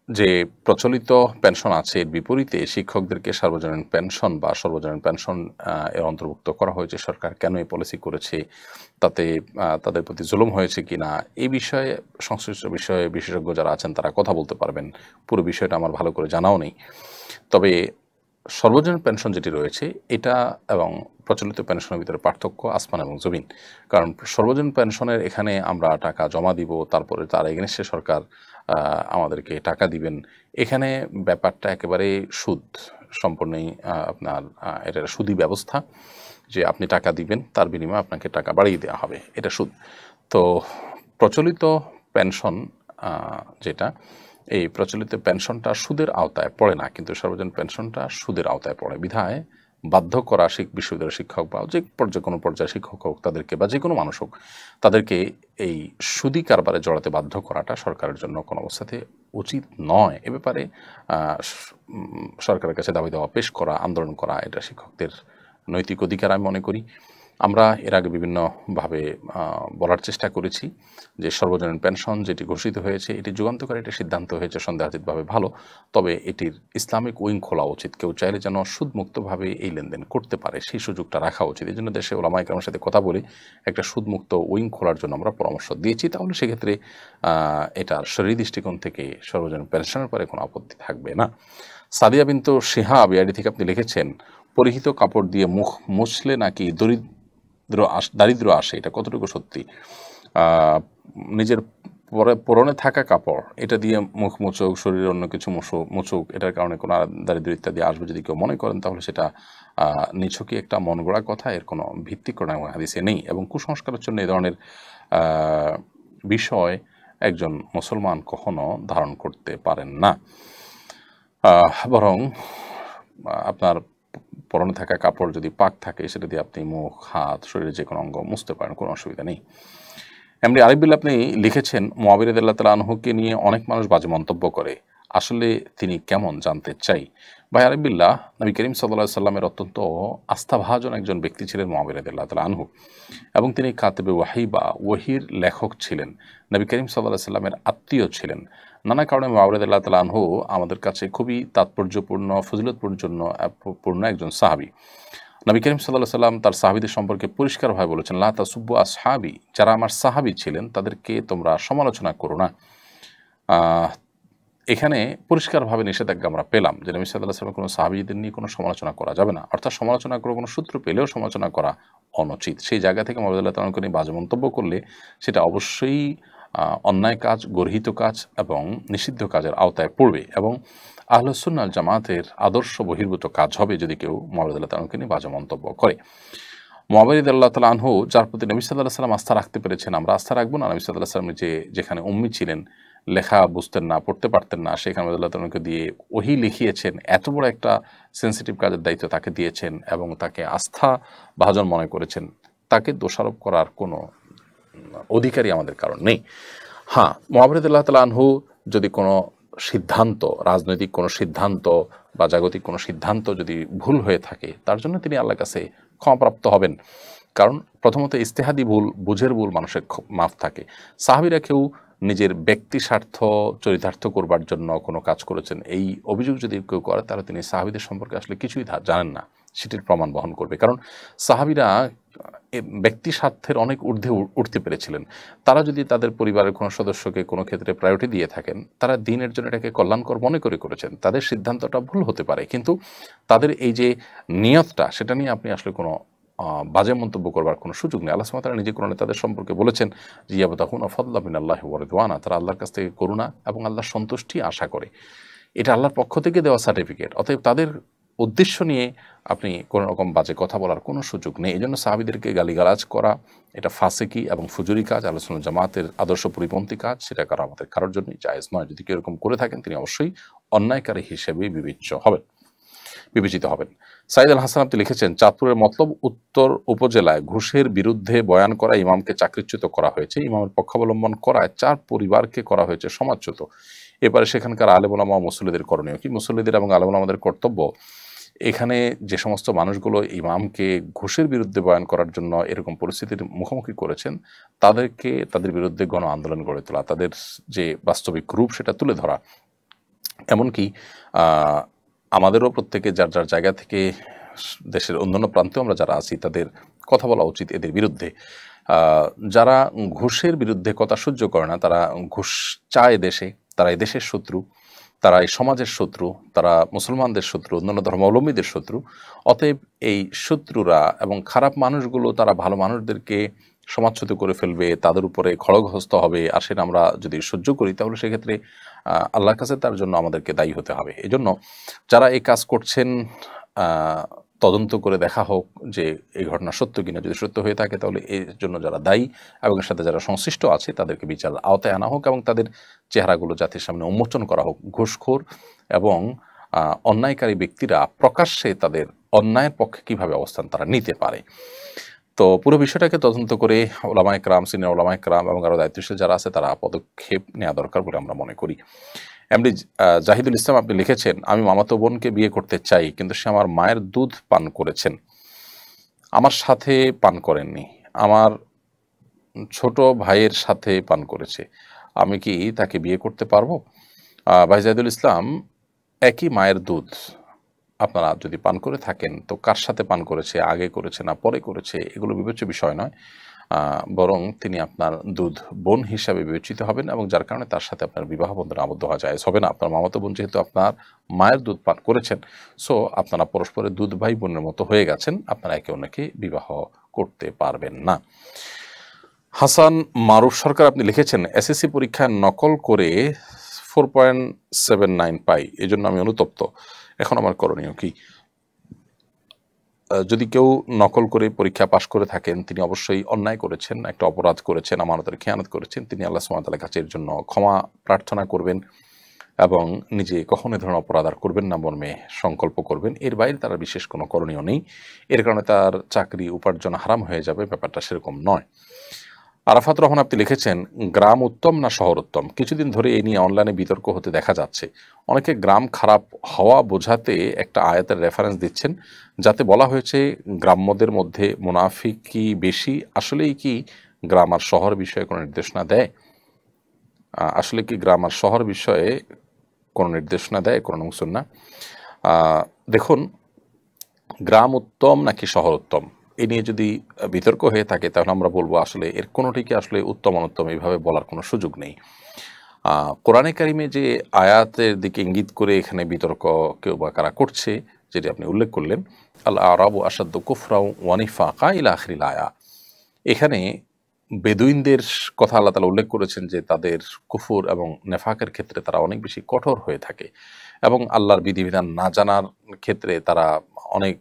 যে প্রচলিত পেনশন আছে এর বিপরীতে শিক্ষকদেরকে সার্বজনীন পেনশন বা সর্বজনীন পেনশন এর অন্তর্ভুক্ত করা হয়েছে। সরকার কেন এই পলিসি করেছে, তাতে তাদের প্রতি জুলুম হয়েছে কিনা, এই বিষয়ে সংশ্লিষ্ট বিষয়ে বিশেষজ্ঞ যারা আছেন তারা কথা বলতে পারবেন। পুরো বিষয়টা আমার ভালো করে জানাও নেই। তবে সর্বজনীন পেনশন যেটি রয়েছে এটা এবং প্রচলিত পেনশনের ভিতরে পার্থক্য আসমান এবং জমিন। কারণ সর্বজনীন পেনশনের এখানে আমরা টাকা জমা দিব, তারপরে তার এগেনস্টে সরকার আমাদেরকে টাকা দিবেন। এখানে ব্যাপারটা একেবারে সুদ সম্পূর্ণই আপনার এটা সুদী ব্যবস্থা, যে আপনি টাকা দিবেন তার বিনিময়ে আপনাকে টাকা বাড়িয়ে দেওয়া হবে, এটা সুদ। তো প্রচলিত পেনশন যেটা, এই প্রচলিত পেনশনটা সুদের আওতায় পড়ে না, কিন্তু সর্বজনীন পেনশনটা সুদের আওতায় পড়ে। বিধায় বাধ্য করা বিশ্ববিদ্যালয়ের শিক্ষক বা যে কোনো পর্যায়ে শিক্ষক হোক তাদেরকে, বা যে কোনো মানুষ হোক তাদেরকে এই সুদী কারবারে জড়াতে বাধ্য করাটা সরকারের জন্য কোনো অবস্থাতে উচিত নয়। এ ব্যাপারে সরকারের কাছে দাবি দেওয়া, পেশ করা, আন্দোলন করা এটা শিক্ষকদের নৈতিক অধিকার আমি মনে করি। আমরা এর আগে বিভিন্নভাবে বলার চেষ্টা করেছি যে সর্বজনীন পেনশন যেটি ঘোষিত হয়েছে এটি যুগান্তকারী একটি সিদ্ধান্ত হয়েছে, সন্দেহাতীতভাবে ভালো। তবে এটির ইসলামিক উইং খোলা উচিত। কেউ চাইলে যেন সুদমুক্তভাবে এই লেনদেন করতে পারে সেই সুযোগটা রাখা উচিত। এই জন্য দেশে ওলামা ইকরামের সাথে কথা বলে একটা সুদমুক্ত উইং খোলার জন্য আমরা পরামর্শ দিয়েছি। তাহলে সেক্ষেত্রে এটার শরীয়ী দৃষ্টিকোণ থেকে সর্বজনীন পেনশনের পরে কোনো আপত্তি থাকবে না। সাদিয়া বিনতু শিহাব বিআইডি থেকে আপনি লিখেছেন, পরিহিত কাপড় দিয়ে মুখ মুছলে নাকি দারিদ্র আসে, এটা কতটুকু সত্যি? নিজের পরনে থাকা কাপড় এটা দিয়ে মুখ মুছুক, শরীরে অন্য কিছু মুছুক, এটার কারণে কোনো দারিদ্র ইত্যাদি আসবে যদি কেউ মনে করেন, তাহলে সেটা নিছকই একটা মন গড়া কথা, এর কোনো ভিত্তি কোনো হাদিসে নেই। এবং কুসংস্কারের জন্য এই ধরনের বিষয় একজন মুসলমান কখনো ধারণ করতে পারেন না। বরং আপনার পরনে থাকা কাপড় যদি পাক থাকে সেটা দিয়ে আপনি মুখ, হাত, শরীরের যে কোনো অঙ্গ মুছতে পারেন, কোনো অসুবিধা নেই। এমনি আরিফবিল আপনি লিখেছেন, মুআবিয়া রাদিয়াল্লাহু তাআলা আনহুকে নিয়ে অনেক মানুষ বাজে মন্তব্য করে, আসলে তিনি কেমন জানতে চাই। ভাই আরিফবিল্লাহ, নবী করিম সাল্লাল্লাহু আলাইহি সাল্লামের অত্যন্ত আস্থাভাজন একজন ব্যক্তি ছিলেন মুআবিয়া রাদিয়াল্লাহু তাআলা আনহু, এবং তিনি কাতিবে ওয়াহি বা ওহির লেখক ছিলেন। নবী করিম সাল্লাল্লাহু আলাইহি সাল্লামের আত্মীয় ছিলেন। নানা কারণে মুআবিয়া রাদিয়াল্লাহু তাআলা আনহু আমাদের কাছে খুবই তাৎপর্যপূর্ণ, ফজিলতপূর্ণ একজন সাহাবী। নবী করিম সাল্লাল্লাহু আলাইহি সাল্লাম তার সাহাবীদের সম্পর্কে পরিষ্কারভাবে বলেছেন, লা তাসুব্বু আসহাবি, যারা আমার সাহাবী ছিলেন তাদেরকে তোমরা সমালোচনা করো না। এখানে পরিষ্কারভাবে নিষেধাজ্ঞা আমরা পেলাম যে নবী সাল্লাল্লাহু আলাইহি সাল্লাম কোনো সাহাবীদের নিয়ে কোনো সমালোচনা করা যাবে না, অর্থাৎ সমালোচনা করে কোনো সূত্র পেলেও সমালোচনা করা অনুচিত। সেই জায়গা থেকে মুআবিয়া রাদিয়াল্লাহু তাআলা নিয়ে বাজে মন্তব্য করলে সেটা অবশ্যই অন্যায় কাজ, গর্হিত কাজ এবং নিষিদ্ধ কাজের আওতায় পড়বে, এবং আহলুস সুন্নাহ ওয়াল জামাতের আদর্শ বহির্ভূত কাজ হবে যদি কেউ মুআবিয়া রাদিয়াল্লাহু তাআলা নিয়ে বাজে মন্তব্য করে। মুআবিয়া রাদিয়াল্লাহু তাআলা আনহু যার প্রতি নবী সাল্লাল্লাহু আলাইহি সাল্লাম আস্থা রাখতে পেরেছেন, আমরা আস্থা রাখবো না? নবী সাল্লাল্লাহু আলাইহি সাল্লাম যেখানে উম্মি ছিলেন, লেখা বুঝতেন না, পড়তে পারতেন না, সেখানে রাদিয়াল্লাহু তাআলাকে দিয়ে ওহী লিখিয়েছেন, এত বড় একটা সেন্সিটিভ কাজের দায়িত্ব তাকে দিয়েছেন এবং তাকে আস্থা ভাজন মনে করেছেন, তাকে দোষারোপ করার কোনো অধিকারই আমাদের কারণ নেই। হ্যাঁ, মুআবিয়া রাদিয়াল্লাহু তাআলা আনহু যদি কোনো সিদ্ধান্ত, রাজনৈতিক কোনো সিদ্ধান্ত বা জাগতিক কোনো সিদ্ধান্ত যদি ভুল হয়ে থাকে, তার জন্য তিনি আল্লাহর কাছে ক্ষমাপ্রাপ্ত হবেন। কারণ প্রথমত ইজতিহাদি ভুল, বুঝের ভুল মানুষের মাফ থাকে। সাহাবীরা কেউ নিজের ব্যক্তি স্বার্থ চরিতার্থ করবার জন্য কোনো কাজ করেছেন, এই অভিযোগ যদি কেউ করে তাহলে তিনি সাহাবীদের সম্পর্কে আসলে কিছুই জানেন না, সেটির প্রমাণ বহন করবে। কারণ সাহাবীরা ব্যক্তি স্বার্থের অনেক ঊর্ধ্বে উঠতে পেরেছিলেন। তারা যদি তাদের পরিবারের কোনো সদস্যকে কোনো ক্ষেত্রে প্রায়োরিটি দিয়ে থাকেন, তারা দ্বীনের জন্য এটাকে কল্যাণকর মনে করেছেন। তাদের সিদ্ধান্তটা ভুল হতে পারে, কিন্তু তাদের এই যে নিয়তটা, সেটা নিয়ে আপনি আসলে কোনো বাজে মন্তব্য করবার কোনো সুযোগ নেই। আল্লাহ সুবহানাহু ওয়া তাআলা নিজে কোরআনে তাদের সম্পর্কে বলেছেন যে ইয়াবতাগুনা ফাদলা মিনাল্লাহি ওয়া রিদওয়ানা, তারা আল্লাহর কাছ থেকে করুণা এবং আল্লাহর সন্তুষ্টি আশা করে। এটা আল্লাহর পক্ষ থেকে দেওয়া সার্টিফিকেট। অতএব তাদের উদ্দেশ্য নিয়ে আপনি কোনো রকম বাজে কথা বলার কোনো সুযোগ নেই। এই জন্য সাহাবীদেরকে গালিগালাজ করা এটা ফাসিকি এবং ফুজুরি কাজ, আহলুস সুন্নাহ জামাতের আদর্শ পরিপন্থী কাজ, সেটা করা আমাদের কারোর জন্যই জায়েজ নয়। যদি কেউ এরকম করে থাকেন তিনি অবশ্যই অন্যায়কারী হিসেবে বিবেচিত হবেন। সাইদ আল হাসান আপনি লিখেছেন, চাঁদপুরের মতলব উত্তর উপজেলায় ঘুষের বিরুদ্ধে বয়ান করা ইমামকে চাকরিচ্যুত করা হয়েছে। ইমামের পক্ষাবলম্বন করায় 4 পরিবারকে করা হয়েছে সমাজচ্যুত। এবারে সেখানকার আলেম ওলামা মুসল্লিদের করণীয় কি, মুসল্লিদের এবং আলেম ওলামাদের কর্তব্য এখানে যে সমস্ত মানুষগুলো ইমামকে ঘুষের বিরুদ্ধে বয়ান করার জন্য এরকম পরিস্থিতির মুখোমুখি করেছেন তাদেরকে তাদের বিরুদ্ধে গণ আন্দোলন গড়ে তোলা, তাদের যে বাস্তবিক রূপ সেটা তুলে ধরা। এমনকি আমাদেরও প্রত্যেকে যার যার জায়গা থেকে দেশের অন্যান্য প্রান্তেও আমরা যারা আছি তাদের কথা বলা উচিত এদের বিরুদ্ধে। যারা ঘুষের বিরুদ্ধে কথা সহ্য করে না, তারা ঘুষ চায় দেশে, তারা এই দেশের শত্রু, তারা এই সমাজের শত্রু, তারা মুসলমানদের শত্রু, অন্যান্য ধর্মাবলম্বীদের শত্রু। অতএব এই শত্রুরা এবং খারাপ মানুষগুলো তারা ভালো মানুষদেরকে সমাজচ্যুত করে ফেলবে, তাদের উপরে খড়গহস্ত হবে, আর সেটা আমরা যদি সহ্য করি তাহলে সেক্ষেত্রে আল্লাহর কাছে তার জন্য আমাদেরকে দায়ী হতে হবে। এজন্য যারা এই কাজ করছেন তদন্ত করে দেখা হোক যে এই ঘটনা সত্য কিনা, যদি সত্য হয়ে থাকে তাহলে এর জন্য যারা দায়ী এবং এর সাথে যারা সংশ্লিষ্ট আছে তাদেরকে বিচারের আওতায় আনা হোক এবং তাদের চেহারাগুলো জাতির সামনে উন্মোচন করা হোক। ঘুষখোর এবং অন্যায়কারী ব্যক্তিরা প্রকাশ্যে তাদের অন্যায়ের পক্ষে কীভাবে অবস্থান তারা নিতে পারে। তো পুরো বিষয়টাকে তদন্ত করে ওলামায়ে কেরাম, সিনিয়র ওলামায়ে কেরাম এবং আরও দায়িত্বশীল যারা আছে তারা পদক্ষেপ নেওয়া দরকার বলে আমরা মনে করি। এমডি জাহিদুল ইসলাম আপনি লিখেছেন, আমি মামাতো বোনকে বিয়ে করতে চাই কিন্তু সে আমার মায়ের দুধ পান করেছেন, আমার সাথে পান করেননি, আমার ছোট ভাইয়ের সাথে পান করেছে, আমি কি তাকে বিয়ে করতে পারবো? ভাই জাহিদুল ইসলাম, একই মায়ের দুধ আপনারা যদি পান করে থাকেন তো কার সাথে পান করেছে, আগে করেছে না পরে করেছে, এগুলো বিবেচ্য বিষয় নয়, বরং তিনি আপনার দুধ বোন হিসাবে বিবেচিত হবেন এবং যার কারণে তার সাথে আপনার বিবাহ বন্ধনে আবদ্ধ হওয়া যায় হবে না। আপনার মামাতো বোন যেহেতু আপনার মায়ের দুধ পান করেছেন, সো আপনারা পরস্পরের দুধ ভাই বোনের মতো হয়ে গেছেন, আপনারা একে অন্যকে বিবাহ করতে পারবেন না। হাসান মারুফ সরকার আপনি লিখেছেন, এসএসসি পরীক্ষায় নকল করে 4.79 পাই, এই জন্য আমি অনুতপ্ত, এখন আমার করণীয় কি? যদি কেউ নকল করে পরীক্ষা পাশ করে থাকেন তিনি অবশ্যই অন্যায় করেছেন, একটা অপরাধ করেছেন, আমানতের খেয়ানত করেছেন, তিনি আল্লাহ সুবহানাহু ওয়া তাআলার কাছে এর জন্য ক্ষমা প্রার্থনা করবেন এবং নিজে কখনো এ ধরনের অপরাধ আর করবেন না মর্মে সংকল্প করবেন। এর বাইরে তার বিশেষ কোনো করণীয় নেই, এর কারণে তার চাকরি উপার্জন হারাম হয়ে যাবে, ব্যাপারটা সেরকম নয়। আরাফাত রহমান আপনি লিখেছেন, গ্রাম উত্তম না শহর উত্তম? কিছুদিন ধরে এই নিয়ে অনলাইনে বিতর্ক হতে দেখা যাচ্ছে। অনেকে গ্রাম খারাপ হওয়া বোঝাতে একটা আয়াতের রেফারেন্স দিচ্ছেন যাতে বলা হয়েছে গ্রাম্যদের মধ্যে মুনাফিকি বেশি। আসলেই কি গ্রাম আর শহর বিষয়ে কোনো নির্দেশনা দেয়? আসলে কি গ্রাম আর শহর বিষয়ে কোনো নির্দেশনা দেয় কোরআন এবং সুন্নাহ? দেখুন, গ্রাম উত্তম নাকি শহর উত্তম এ নিয়ে যদি বিতর্ক হয়ে থাকে তাহলে আমরা বলবো আসলে এর কোনোটিকে আসলে উত্তম অনুত্তম এইভাবে বলার কোনো সুযোগ নেই। কোরআনে কারিমে যে আয়াতের দিকে ইঙ্গিত করে এখানে বিতর্ক কেউ বা কারা করছে যেটি আপনি উল্লেখ করলেন, আল আরাবু আসাদ্দু কুফরাও ওয়া নিফাকা ইলা আখিরিল আয়া, এখানে বেদুইনদের কথা আল্লাহ তাআলা উল্লেখ করেছেন যে তাদের কুফর এবং নেফাকের ক্ষেত্রে তারা অনেক বেশি কঠোর হয়ে থাকে এবং আল্লাহর বিধিবিধান না জানার ক্ষেত্রে তারা অনেক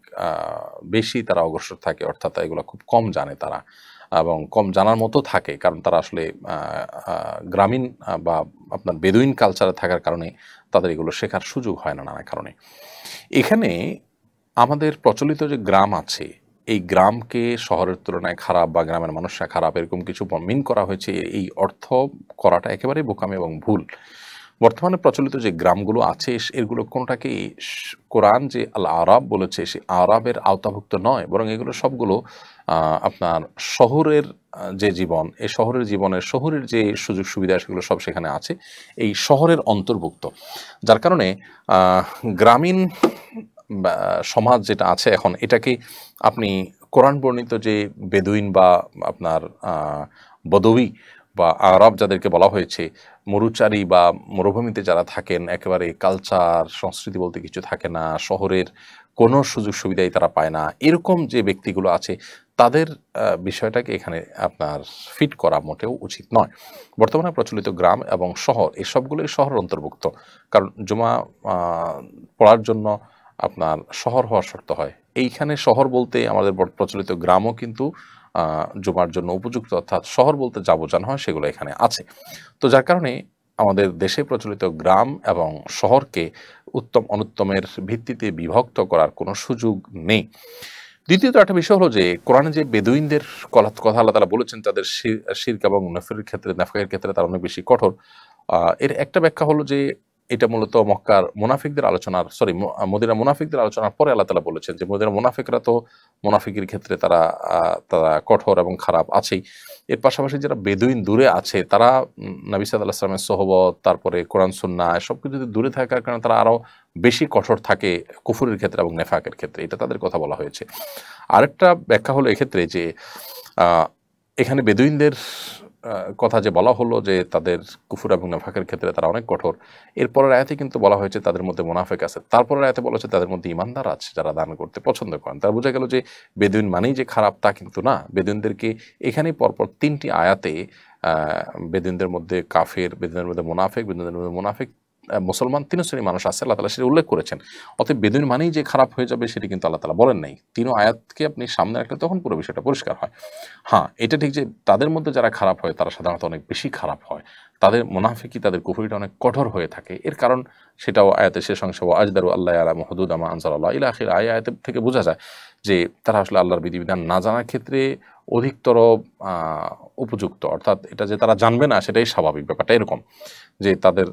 বেশি তারা অগ্রসর থাকে, অর্থাৎ এগুলো খুব কম জানে তারা এবং কম জানার মতো থাকে, কারণ তারা আসলে গ্রামীণ বা আপনার বেদুইন কালচারে থাকার কারণে তাদের এগুলো শেখার সুযোগ হয় না নানা কারণে। এখানে আমাদের প্রচলিত যে গ্রাম আছে এই গ্রামকে শহরের তুলনায় খারাপ বা গ্রামের মানুষরা খারাপ এরকম কিছু মিন করা হয়েছে, এই অর্থ করাটা একেবারেই বোকামি এবং ভুল। বর্তমানে প্রচলিত যে গ্রামগুলো আছে এগুলো কোনোটাকেই কোরআন যে আল আরাব বলেছে সে আরাবের আওতাভুক্ত নয়, বরং এগুলো সবগুলো আপনার শহরের যে জীবন, এই শহরের জীবনের শহরের যে সুযোগ সুবিধা সেগুলো সব সেখানে আছে, এই শহরের অন্তর্ভুক্ত। যার কারণে গ্রামীণ সমাজ যেটা আছে এখন এটাকে আপনি কোরআন বর্ণিত যে বেদুইন বা আপনার বদউই বা আরব যাদেরকে বলা হয়েছে, মরুচারী বা মরুভূমিতে যারা থাকেন, একেবারে কালচার সংস্কৃতি বলতে কিছু থাকে না, শহরের কোনো সুযোগ সুবিধাই তারা পায় না, এরকম যে ব্যক্তিগুলো আছে তাদের বিষয়টাকে এখানে আপনার ফিট করা মোটেও উচিত নয়। বর্তমানে প্রচলিত গ্রাম এবং শহর এই সবগুলোই শহরের অন্তর্ভুক্ত, কারণ জুমা পড়ার জন্য আপনার শহর হওয়ার শর্ত হয়। এইখানে শহর বলতে আমাদের প্রচলিত গ্রামও কিন্তু জুমার জন্য উপযুক্ত, অর্থাৎ শহর বলতে যা বোঝানো হয় সেগুলো এখানে আছে। তো যার কারণে আমাদের দেশে প্রচলিত গ্রাম এবং শহরকে উত্তম অনুত্তমের ভিত্তিতে বিভক্ত করার কোনো সুযোগ নেই। দ্বিতীয়ত একটা বিষয় হলো যে কোরআনে যে বেদুইনদের কথা আল্লাহ তাআলা বলেছেন তাদের শিরক এবং নফরের ক্ষেত্রে নাফাকের ক্ষেত্রে তারা অনেক বেশি কঠোর, এর একটা ব্যাখ্যা হলো যে এটা মূলত মক্কার মুনাফিকদের আলোচনার মদিনা মুনাফিকদের আলোচনার পরে আল্লাহ তাআলা বলেছেন যে মদিনা মুনাফিকরা তো মুনাফিকের ক্ষেত্রে তারা কঠোর এবং খারাপ আছেই। এর পাশাপাশি যারা বেদুইন দূরে আছে তারা নবী সাল্লাল্লাহু আলাইহি ওয়াসাল্লামের সোহবত, তারপরে কোরআন সুন্নাহ এসব কিছু যদি দূরে থাকার কারণে তারা আরও বেশি কঠোর থাকে কুফরের ক্ষেত্রে এবং নেফাকের ক্ষেত্রে, এটা তাদের কথা বলা হয়েছে। আরেকটা ব্যাখ্যা হলো এক্ষেত্রে যে এখানে বেদুইনদের কথা যে বলা হলো যে তাদের কুফর এবং নেফাকের ক্ষেত্রে তারা অনেক কঠোর, এরপরের আয়াতে কিন্তু বলা হয়েছে তাদের মধ্যে মুনাফিক আছে, তারপরের আয়াতে বলা হয়েছে তাদের মধ্যে ইমানদার আছে যারা দান করতে পছন্দ করেন। তার বোঝা গেল যে বেদুইন মানেই যে খারাপ তা কিন্তু না। বেদুইনদেরকে এখানেই পরপর 3টি আয়াতে বেদুইনদের মধ্যে কাফের, বেদুইনদের মধ্যে মুনাফিক মুসলমান 3 শ্রেণীর মানুষ আছে, আল্লাহ তাআলা সেটা উল্লেখ করেছেন। অতএব বেদুইন মানেই যে খারাপ হয়ে যাবে সেটি কিন্তু আল্লাহ তাআলা বলেন নাই। 3 আয়াতকে আপনি সামনে রাখলে তখন পুরো বিষয়টা পরিষ্কার হয়। হ্যাঁ, এটা ঠিক যে তাদের মধ্যে যারা খারাপ হয় তারা সাধারণত অনেক বেশি খারাপ হয়, তাদের মুনাফিকি, তাদের কুফরিটা অনেক কঠোর হয়ে থাকে। এর কারণ সেটাও আয়াতের শেষ অংশ আজদারু আল্লাহ ইয়ালামু হুদুদা মা আনজালাল্লাহ ইলা আখির আয়াত থেকে বোঝা যায় যে তারা আসলে আল্লাহর বিধিবিধান না জানার ক্ষেত্রে অধিকতর উপযুক্ত, অর্থাৎ এটা যে তারা জানবে না সেটাই স্বাভাবিক। ব্যাপারটা এরকম যে তাদের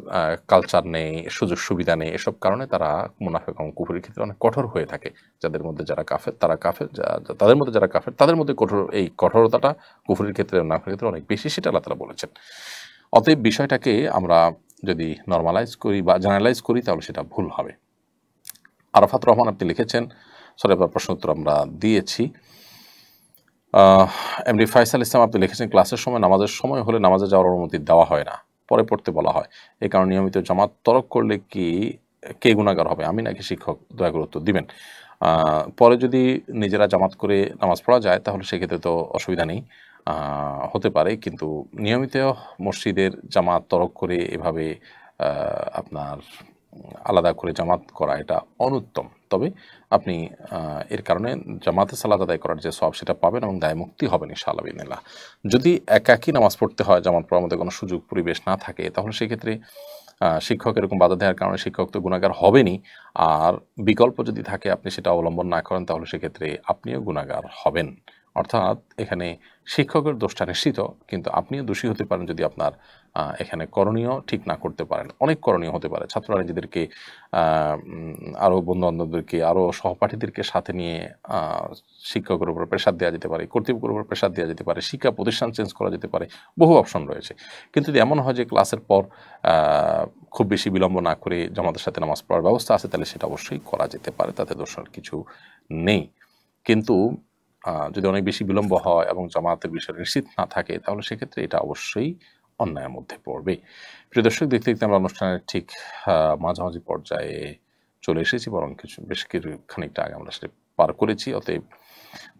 কালচার নেই, সুযোগ সুবিধা নেই, এসব কারণে তারা মুনাফিক এবং কুফরের ক্ষেত্রে অনেক কঠোর হয়ে থাকে। যাদের মধ্যে যারা কাফের তারা কাফের, তাদের মধ্যে যারা কাফের তাদের মধ্যে এই কঠোরতাটা কুফরের ক্ষেত্রে মুনাফিকের ক্ষেত্রে অনেক বেশি, সেটা আল্লাহ তাআলা বলেছেন। অতএব বিষয়টাকে আমরা যদি নর্মালাইজ করি বা জেনারেলাইজ করি তাহলে সেটা ভুল হবে। আরাফাত রহমান আপনি লিখেছেন, আপনার প্রশ্ন উত্তর আমরা দিয়েছি। এমডি ফাইসাল ইসলাম আপনি লিখেছেন, ক্লাসের সময় নামাজের সময় হলে নামাজে যাওয়ার অনুমতি দেওয়া হয় না, পরে পড়তে বলা হয়, এই কারণে নিয়মিত জামাত তরক করলে কে গুনাহগার হবে, আমি নাকি শিক্ষক? দয়া করে উত্তর দিবেন। পরে যদি নিজেরা জামাত করে নামাজ পড়া যায় তাহলে সেক্ষেত্রে তো অসুবিধা নেই, হতে পারে, কিন্তু নিয়মিত মসজিদের জামাত তরক করে এভাবে আপনার আলাদা করে জামাত করা এটা অনুত্তম। তবে আপনি এর কারণে জামাতে সালাত আদায় করার যে সওয়াব সেটা পাবেন এবং দায় মুক্তি হবেন ইনশাআল্লাহ বিইذنিল্লাহ। যদি একাকী নামাজ পড়তে হয়, জামাত পড়ার মধ্যে কোনো সুযোগ পরিবেশ না থাকে, তাহলে সেক্ষেত্রে শিক্ষক এরকম বাধা দেওয়ার কারণে শিক্ষক তো গুনাহগার হবেনই, আর বিকল্প যদি থাকে আপনি সেটা অবলম্বন না করেন তাহলে সেক্ষেত্রে আপনিও গুনাহগার হবেন। অর্থাৎ এখানে শিক্ষকের দোষটা নিশ্চিত, কিন্তু আপনিও দোষী হতে পারেন যদি আপনার এখানে করণীয় ঠিক না করতে পারেন। অনেক করণীয় হতে পারে, ছাত্ররা নিজেদেরকে আরও বন্ধুবান্ধবদেরকে আরও সহপাঠীদেরকে সাথে নিয়ে শিক্ষকের উপর প্রেশার দেওয়া যেতে পারে, কর্তৃপক্ষের উপর প্রেশার দেওয়া যেতে পারে, শিক্ষা প্রতিষ্ঠান চেঞ্জ করা যেতে পারে, বহু অপশন রয়েছে। কিন্তু যদি এমন হয় যে ক্লাসের পর খুব বেশি বিলম্ব না করে জামাতের সাথে নামাজ পড়ার ব্যবস্থা আছে তাহলে সেটা অবশ্যই করা যেতে পারে, তাতে দোষের কিছু নেই। কিন্তু যদি অনেক বেশি বিলম্ব হয় এবং জামাতের বিষয় নিশ্চিত না থাকে তাহলে সেক্ষেত্রে এটা অবশ্যই অন্যায়ের মধ্যে পড়বে। প্রিয় দর্শক, দেখতে দেখতে আমরা অনুষ্ঠানের ঠিক মাঝামাঝি পর্যায়ে চলে এসেছি, বরং বেশ খানিকটা আগে আমরা সেটা পার করেছি। অতএব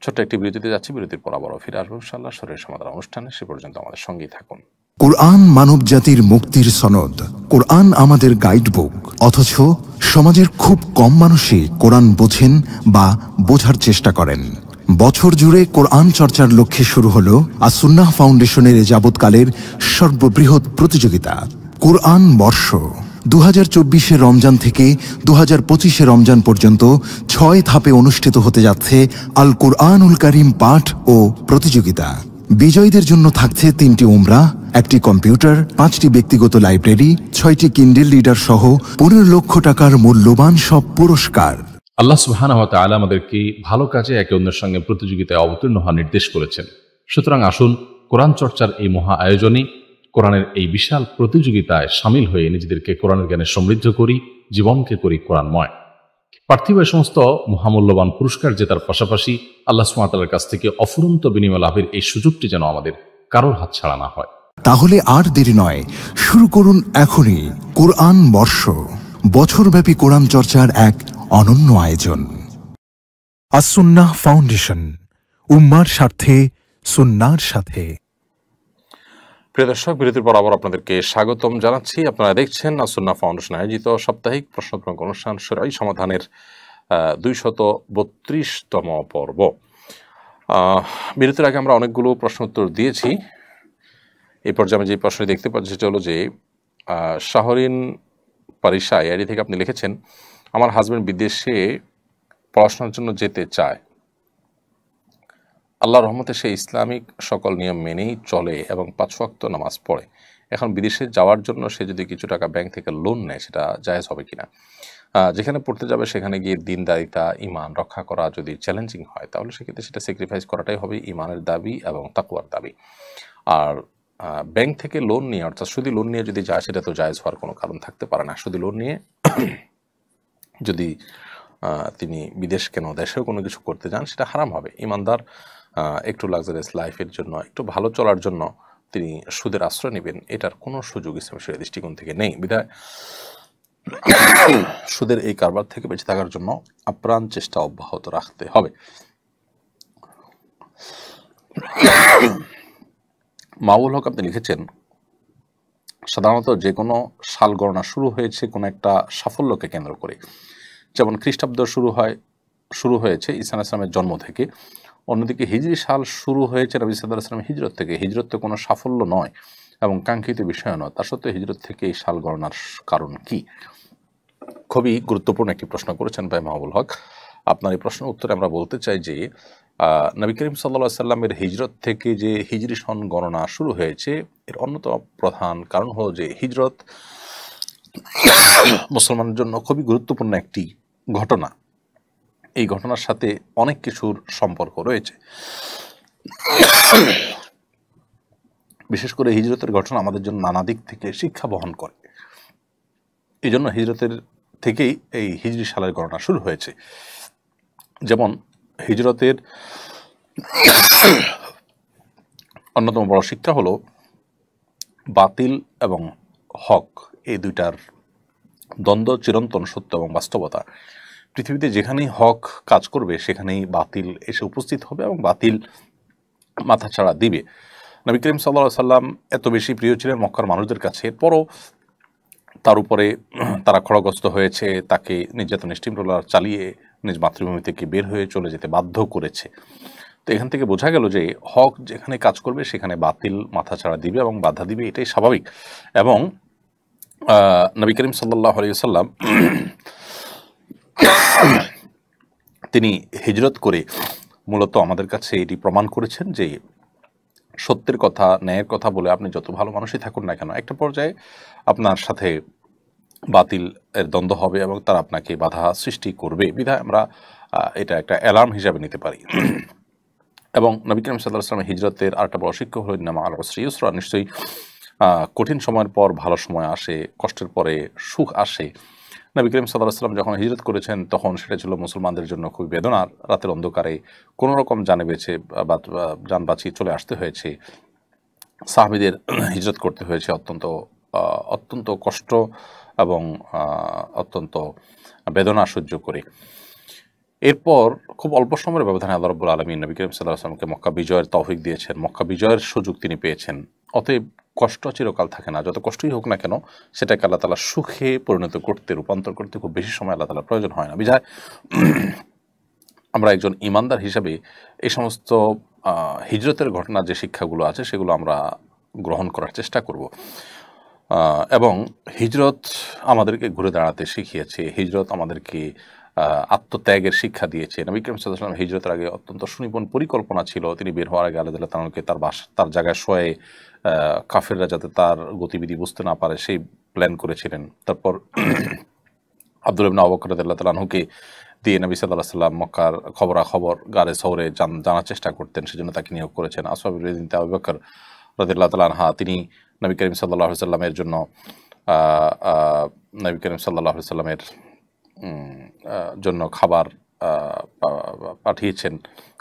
ছোট্ট একটি বিরতিতে যাচ্ছি, বিরতির পর আবারও ফিরে আসবো ইনশাআল্লাহ শরীরের সমাধান অনুষ্ঠানে। সে পর্যন্ত আমাদের সঙ্গেই থাকুন। কোরআন মানব জাতির মুক্তির সনদ, কোরআন আমাদের গাইডবুক। অথচ সমাজের খুব কম মানুষই কোরআন বোঝেন বা বোঝার চেষ্টা করেন। বছর জুড়ে কোরআন চর্চার লক্ষ্যে শুরু হলো আস-সুন্নাহ ফাউন্ডেশনের যাবৎকালের সর্ববৃহৎ প্রতিযোগিতা কোরআন বর্ষ। 2024 রমজান থেকে 2025 রমজান পর্যন্ত 6 ধাপে অনুষ্ঠিত হতে যাচ্ছে আল কুরআনুল কারীম পাঠ ও প্রতিযোগিতা। বিজয়ীদের জন্য থাকছে 3টি উমরাহ, 1টি কম্পিউটার, 5টি ব্যক্তিগত লাইব্রেরি, 6টি কিন্ডেল রিডার সহ 15 লক্ষ টাকার মূল্যবান সব পুরস্কার। আল্লাহ সুবহানাহু ওয়া তাআলা আমাদেরকে ভালো কাজে একে অন্যের সঙ্গে প্রতিযোগিতায় অবতীর্ণ হওয়ার নির্দেশ করেছেন। সুতরাং আসুন কোরআন চর্চার এই মহা আয়োজনে, কোরআনের এই বিশাল প্রতিযোগিতায় সামিল হয়ে নিজেদেরকে কোরআনের জ্ঞানে সমৃদ্ধ করি, জীবনকে করি কোরআনময়। পার্থিব সমস্ত মহামূল্যবান পুরস্কার জেতার পাশাপাশি আল্লাহ সুবহানাহু ওয়া তাআলার কাছ থেকে অফুরন্ত বিনিময় লাভের এই সুযোগটি যেন আমাদের কারোর হাতছাড়া না হয়। তাহলে আর দেরি নয়, শুরু করুন এখনই কোরআন বর্ষ, বছরব্যাপী কোরআন চর্চার এক অনন্য আয়োজন। আস-সুন্নাহ ফাউন্ডেশন, উম্মার স্বার্থে, সুন্নাহর সাথে। প্রিয় দর্শক, বিরতির পর আবার আপনাদেরকে স্বাগতম জানাচ্ছি। আপনারা দেখছেন আস-সুন্নাহ ফাউন্ডেশন আয়োজিত সাপ্তাহিক প্রশ্নোত্তর অনুষ্ঠান শরঈ সমাধানের 232তম পর্ব। বিরতির আগে আমরা অনেকগুলো প্রশ্ন উত্তর দিয়েছি। এই পর্যায়ে আমি যে প্রশ্নটি দেখতে পাচ্ছি সেটা হলো যে শাহরিন পারিশা এআইডি থেকে আপনি লিখেছেন, আমার হাজব্যান্ড বিদেশে পড়াশোনার জন্য যেতে চায়। আল্লাহর রহমতে সে ইসলামিক সকল নিয়ম মেনেই চলে এবং 5 ওয়াক্ত নামাজ পড়ে। এখন বিদেশে যাওয়ার জন্য সে যদি কিছু টাকা ব্যাংক থেকে লোন নেয়, সেটা জায়েজ হবে কিনা। যেখানে পড়তে যাবে সেখানে গিয়ে দিনদারিতা, ইমান রক্ষা করা যদি চ্যালেঞ্জিং হয়, তাহলে সেক্ষেত্রে সেটা স্যাক্রিফাইস করাটাই হবে ইমানের দাবি এবং তাকওয়ার দাবি। আর ব্যাংক থেকে লোন নিয়ে, অর্থাৎ শুধু লোন নিয়ে যদি যায়, সেটা তো জায়েজ হওয়ার কোনো কারণ থাকতে পারে না। শুধু লোন নিয়ে যদি তিনি বিদেশ কেন দেশেও কোনো কিছু করতে যান, সেটা হারাম হবে। ইমানদার একটু লাক্সারিয়াস লাইফের জন্য, একটু ভালো চলার জন্য তিনি সুদের আশ্রয় নেবেন, এটার কোনো সুযোগ ইসলামের শরীয়তের দৃষ্টিকোণ থেকে নেই। বিধায় সুদের এই কারবার থেকে বেঁচে থাকার জন্য আপ্রাণ চেষ্টা অব্যাহত রাখতে হবে। মাওল হক আপনি লিখেছেন, সাধারণত যে কোনো সাল গণনা শুরু হয়েছে কোনো একটা সাফল্যকে কেন্দ্র করে, যেমন খ্রিস্টাব্দ শুরু হয়েছে ঈসা আলাইহিস সালামের জন্ম থেকে, অন্যদিকে হিজরি সাল শুরু হয়েছে নবী সাল্লাল্লাহু আলাইহি ওয়াসাল্লামের হিজরত থেকে। হিজরত তো কোনো সাফল্য নয় এবং কাঙ্ক্ষিত বিষয় নয়, তার সত্ত্বেও হিজরত থেকে এই সাল গণনার কারণ কি? খুবই গুরুত্বপূর্ণ একটি প্রশ্ন করেছেন ভাই মাহবুল হক। আপনার এই প্রশ্নের উত্তরে আমরা বলতে চাই যে নবী করিম সাল্লাল্লাহু আলাইহি ওয়াসাল্লামের হিজরত থেকে যে হিজরি সন গণনা শুরু হয়েছে, এর অন্যতম প্রধান কারণ হলো যে হিজরত মুসলমানের জন্য খুবই গুরুত্বপূর্ণ একটি ঘটনা। এই ঘটনার সাথে অনেক কিছুর সম্পর্ক রয়েছে। বিশেষ করে হিজরতের ঘটনা আমাদের জন্য নানা দিক থেকে শিক্ষা বহন করে। এই জন্য হিজরতের থেকেই এই হিজরি সালের গণনা শুরু হয়েছে। যেমন হিজরতের অন্যতম বড় শিক্ষা হলো বাতিল এবং হক, এই দুইটার দ্বন্দ্ব চিরন্তন সত্য এবং বাস্তবতা। পৃথিবীতে যেখানেই হক কাজ করবে সেখানেই বাতিল এসে উপস্থিত হবে এবং বাতিল মাথাছাড়া দিবে। নবী করিম সাল্লাল্লাহু আলাইহি ওয়াসাল্লাম এত বেশি প্রিয় ছিলেন মক্কার মানুষদের কাছে, এরপরও তার উপরে তারা খড়গস্ত হয়েছে, তাকে নির্যাতন স্টিমরোলার চালিয়ে নিজ মাতৃভূমি থেকে বের হয়ে চলে যেতে বাধ্য করেছে। তো এখান থেকে বোঝা গেল যে হক যেখানে কাজ করবে সেখানে বাতিল মাথাছাড়া দিবে এবং বাধা দিবে, এটাই স্বাভাবিক। এবং নবী করিম সাল্লাল্লাহু আলাইহি ওয়াসাল্লাম তিনি হিজরত করে মূলত আমাদের কাছে এটি প্রমাণ করেছেন যে সত্যের কথা, ন্যায়ের কথা বলে আপনি যত ভালো মানুষই থাকুন না কেন, একটা পর্যায়ে আপনার সাথে বাতিল এর দ্বন্দ্ব হবে এবং তারা আপনাকে বাধা সৃষ্টি করবে। বিধায় আমরা এটা একটা অ্যালার্ম হিসাবে নিতে পারি। এবং নবী করিম সাল্লাল্লাহু আলাইহি ওয়াসাল্লাম হিজরতের আরেকটা বড় শিক্ষা হলো ইন্না মা'আল উসরি ইউসরা, নিশ্চয়ই কঠিন সময়ের পর ভালো সময় আসে, কষ্টের পরে সুখ আসে। নবী করিম সাল্লাল্লাহু আলাইহি ওয়াসাল্লাম যখন হিজরত করেছেন তখন সেটা ছিল মুসলমানদের জন্য খুবই বেদনার। রাতের অন্ধকারে কোনো রকম যান বাঁচিয়ে চলে আসতে হয়েছে। সাহাবীদের হিজরত করতে হয়েছে অত্যন্ত কষ্ট এবং অত্যন্ত বেদনা সহ্য করে। এরপর খুব অল্প সময়ের ব্যবধানে আল্লাহ রাব্বুল আলামিন নবী করিম সাল্লাল্লাহু আলাইহি ওয়াসাল্লামকে মক্কা বিজয়ের তৌফিক দিয়েছেন, মক্কা বিজয়ের সুযোগ তিনি পেয়েছেন। অতএব কষ্ট চিরকাল থাকে না, যত কষ্টই হোক না কেন সেটাকে আল্লাহ তাআলা সুখে পরিণত করতে, রূপান্তর করতে খুব বেশি সময় আল্লাহ তাআলার প্রয়োজন হয় না। বিধায় আমরা একজন ইমানদার হিসাবে এই সমস্ত হিজরতের ঘটনার যে শিক্ষাগুলো আছে সেগুলো আমরা গ্রহণ করার চেষ্টা করব। এবং হিজরত আমাদেরকে ঘুরে দাঁড়াতে শিখিয়েছে, হিজরত আমাদেরকে আত্মত্যাগের শিক্ষা দিয়েছে। নবী করিম সাল্লাল্লাহু আলাইহি ওয়াসাল্লাম হিজরতের আগে অত্যন্ত সুনিপুণ পরিকল্পনা ছিল। তিনি বের হওয়ার আগে আল্লাহ তাআলাকে তার জায়গায় শোয়ে কাফেররা যাতে তার গতিবিধি বুঝতে না পারে সেই প্ল্যান করেছিলেন। তারপর আব্দুল্লাহ ইবনে আবু বকর রাদিয়াল্লাহু তাআলা আনহুকে দিয়ে নবী সাল্লাল্লাহু আলাইহি ওয়াসাল্লাম মক্কার খবরাখবর গারে শহরে জানার চেষ্টা করতেন, সেজন্য তাকে নিয়োগ করেছেন। আসওয়া বিনতে আবু বকর রাদিয়াল্লাহু তাআলা আনহা, তিনি নবী করিম সাল্লাল্লাহু আলাইহি ওয়াসাল্লামের জন্য নবী করিম সাল্লাল্লাহু আলাইহি ওয়াসাল্লামের জন্য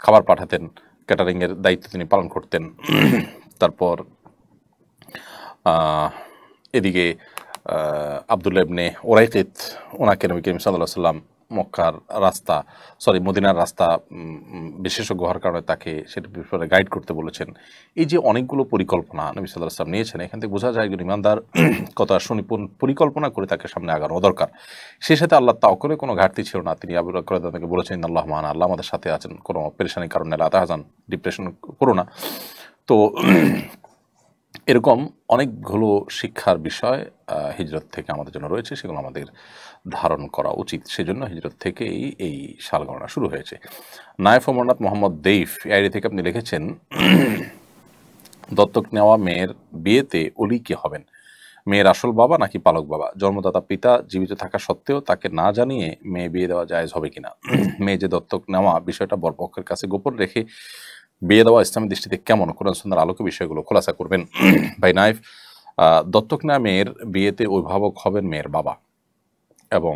খাবার পাঠাতেন, ক্যাটারিংয়ের দায়িত্ব তিনি পালন করতেন। তারপর এদিকে আব্দুল্লাহ ইবনে উরাইকিত, ওনাকে নবী করিম সাল্লাল্লাহু আলাইহি ওয়াসাল্লাম মদিনার রাস্তা বিশেষজ্ঞ হওয়ার কারণে তাকে সেটা ব্যাপারে গাইড করতে বলেছেন। এই যে অনেকগুলো পরিকল্পনা নবী সাল্লাল্লাহু আলাইহি ওয়াসাল্লাম নিয়েছেন, এখান থেকে বোঝা যায় একজন ইমানদার কত সুনিপুণ পরিকল্পনা করে তাকে সামনে আগানো দরকার। সেই সাথে আল্লাহ তাওয়াক্কুলের কোনো ঘাটতি ছিল না। তিনি আবু বকর রাদিয়াল্লাহু তাআলাকে বলেছেন, আল্লাহ মা'ানা, আল্লাহ আমাদের সাথে আছেন, কোনো পেরেশানির কারণে লা তাহজান, ডিপ্রেশন করো না। তো এরকম অনেকগুলো শিক্ষার বিষয় হিজরত থেকে আমাদের জন্য রয়েছে, সেগুলো আমাদের ধারণ করা উচিত। সেজন্য হিজরত থেকেই এই সাল গণনা শুরু হয়েছে। Nayef Amarnath Mohammad Deif ID থেকে আপনি লিখেছেন, দত্তক নেওয়া মেয়ের বিয়েতে ওলি কে হবেন? মেয়ের আসল বাবা নাকি পালক বাবা? জন্মদাতা পিতা জীবিত থাকা সত্ত্বেও তাকে না জানিয়ে মেয়ে বিয়ে দেওয়া জায়েজ হবে কিনা? মেয়ে যে দত্তক নেওয়া বিষয়টা বরপক্ষের কাছে গোপন রেখে বিয়ে দেওয়া ইসলামী দৃষ্টিতে কেমন, কোরআন সুন্নাহর আলোকে বিষয়গুলো খোলাসা করবেন। ভাই নাইফ, দত্তক নেওয়া মেয়ের বিয়েতে অভিভাবক হবেন মেয়ের বাবা এবং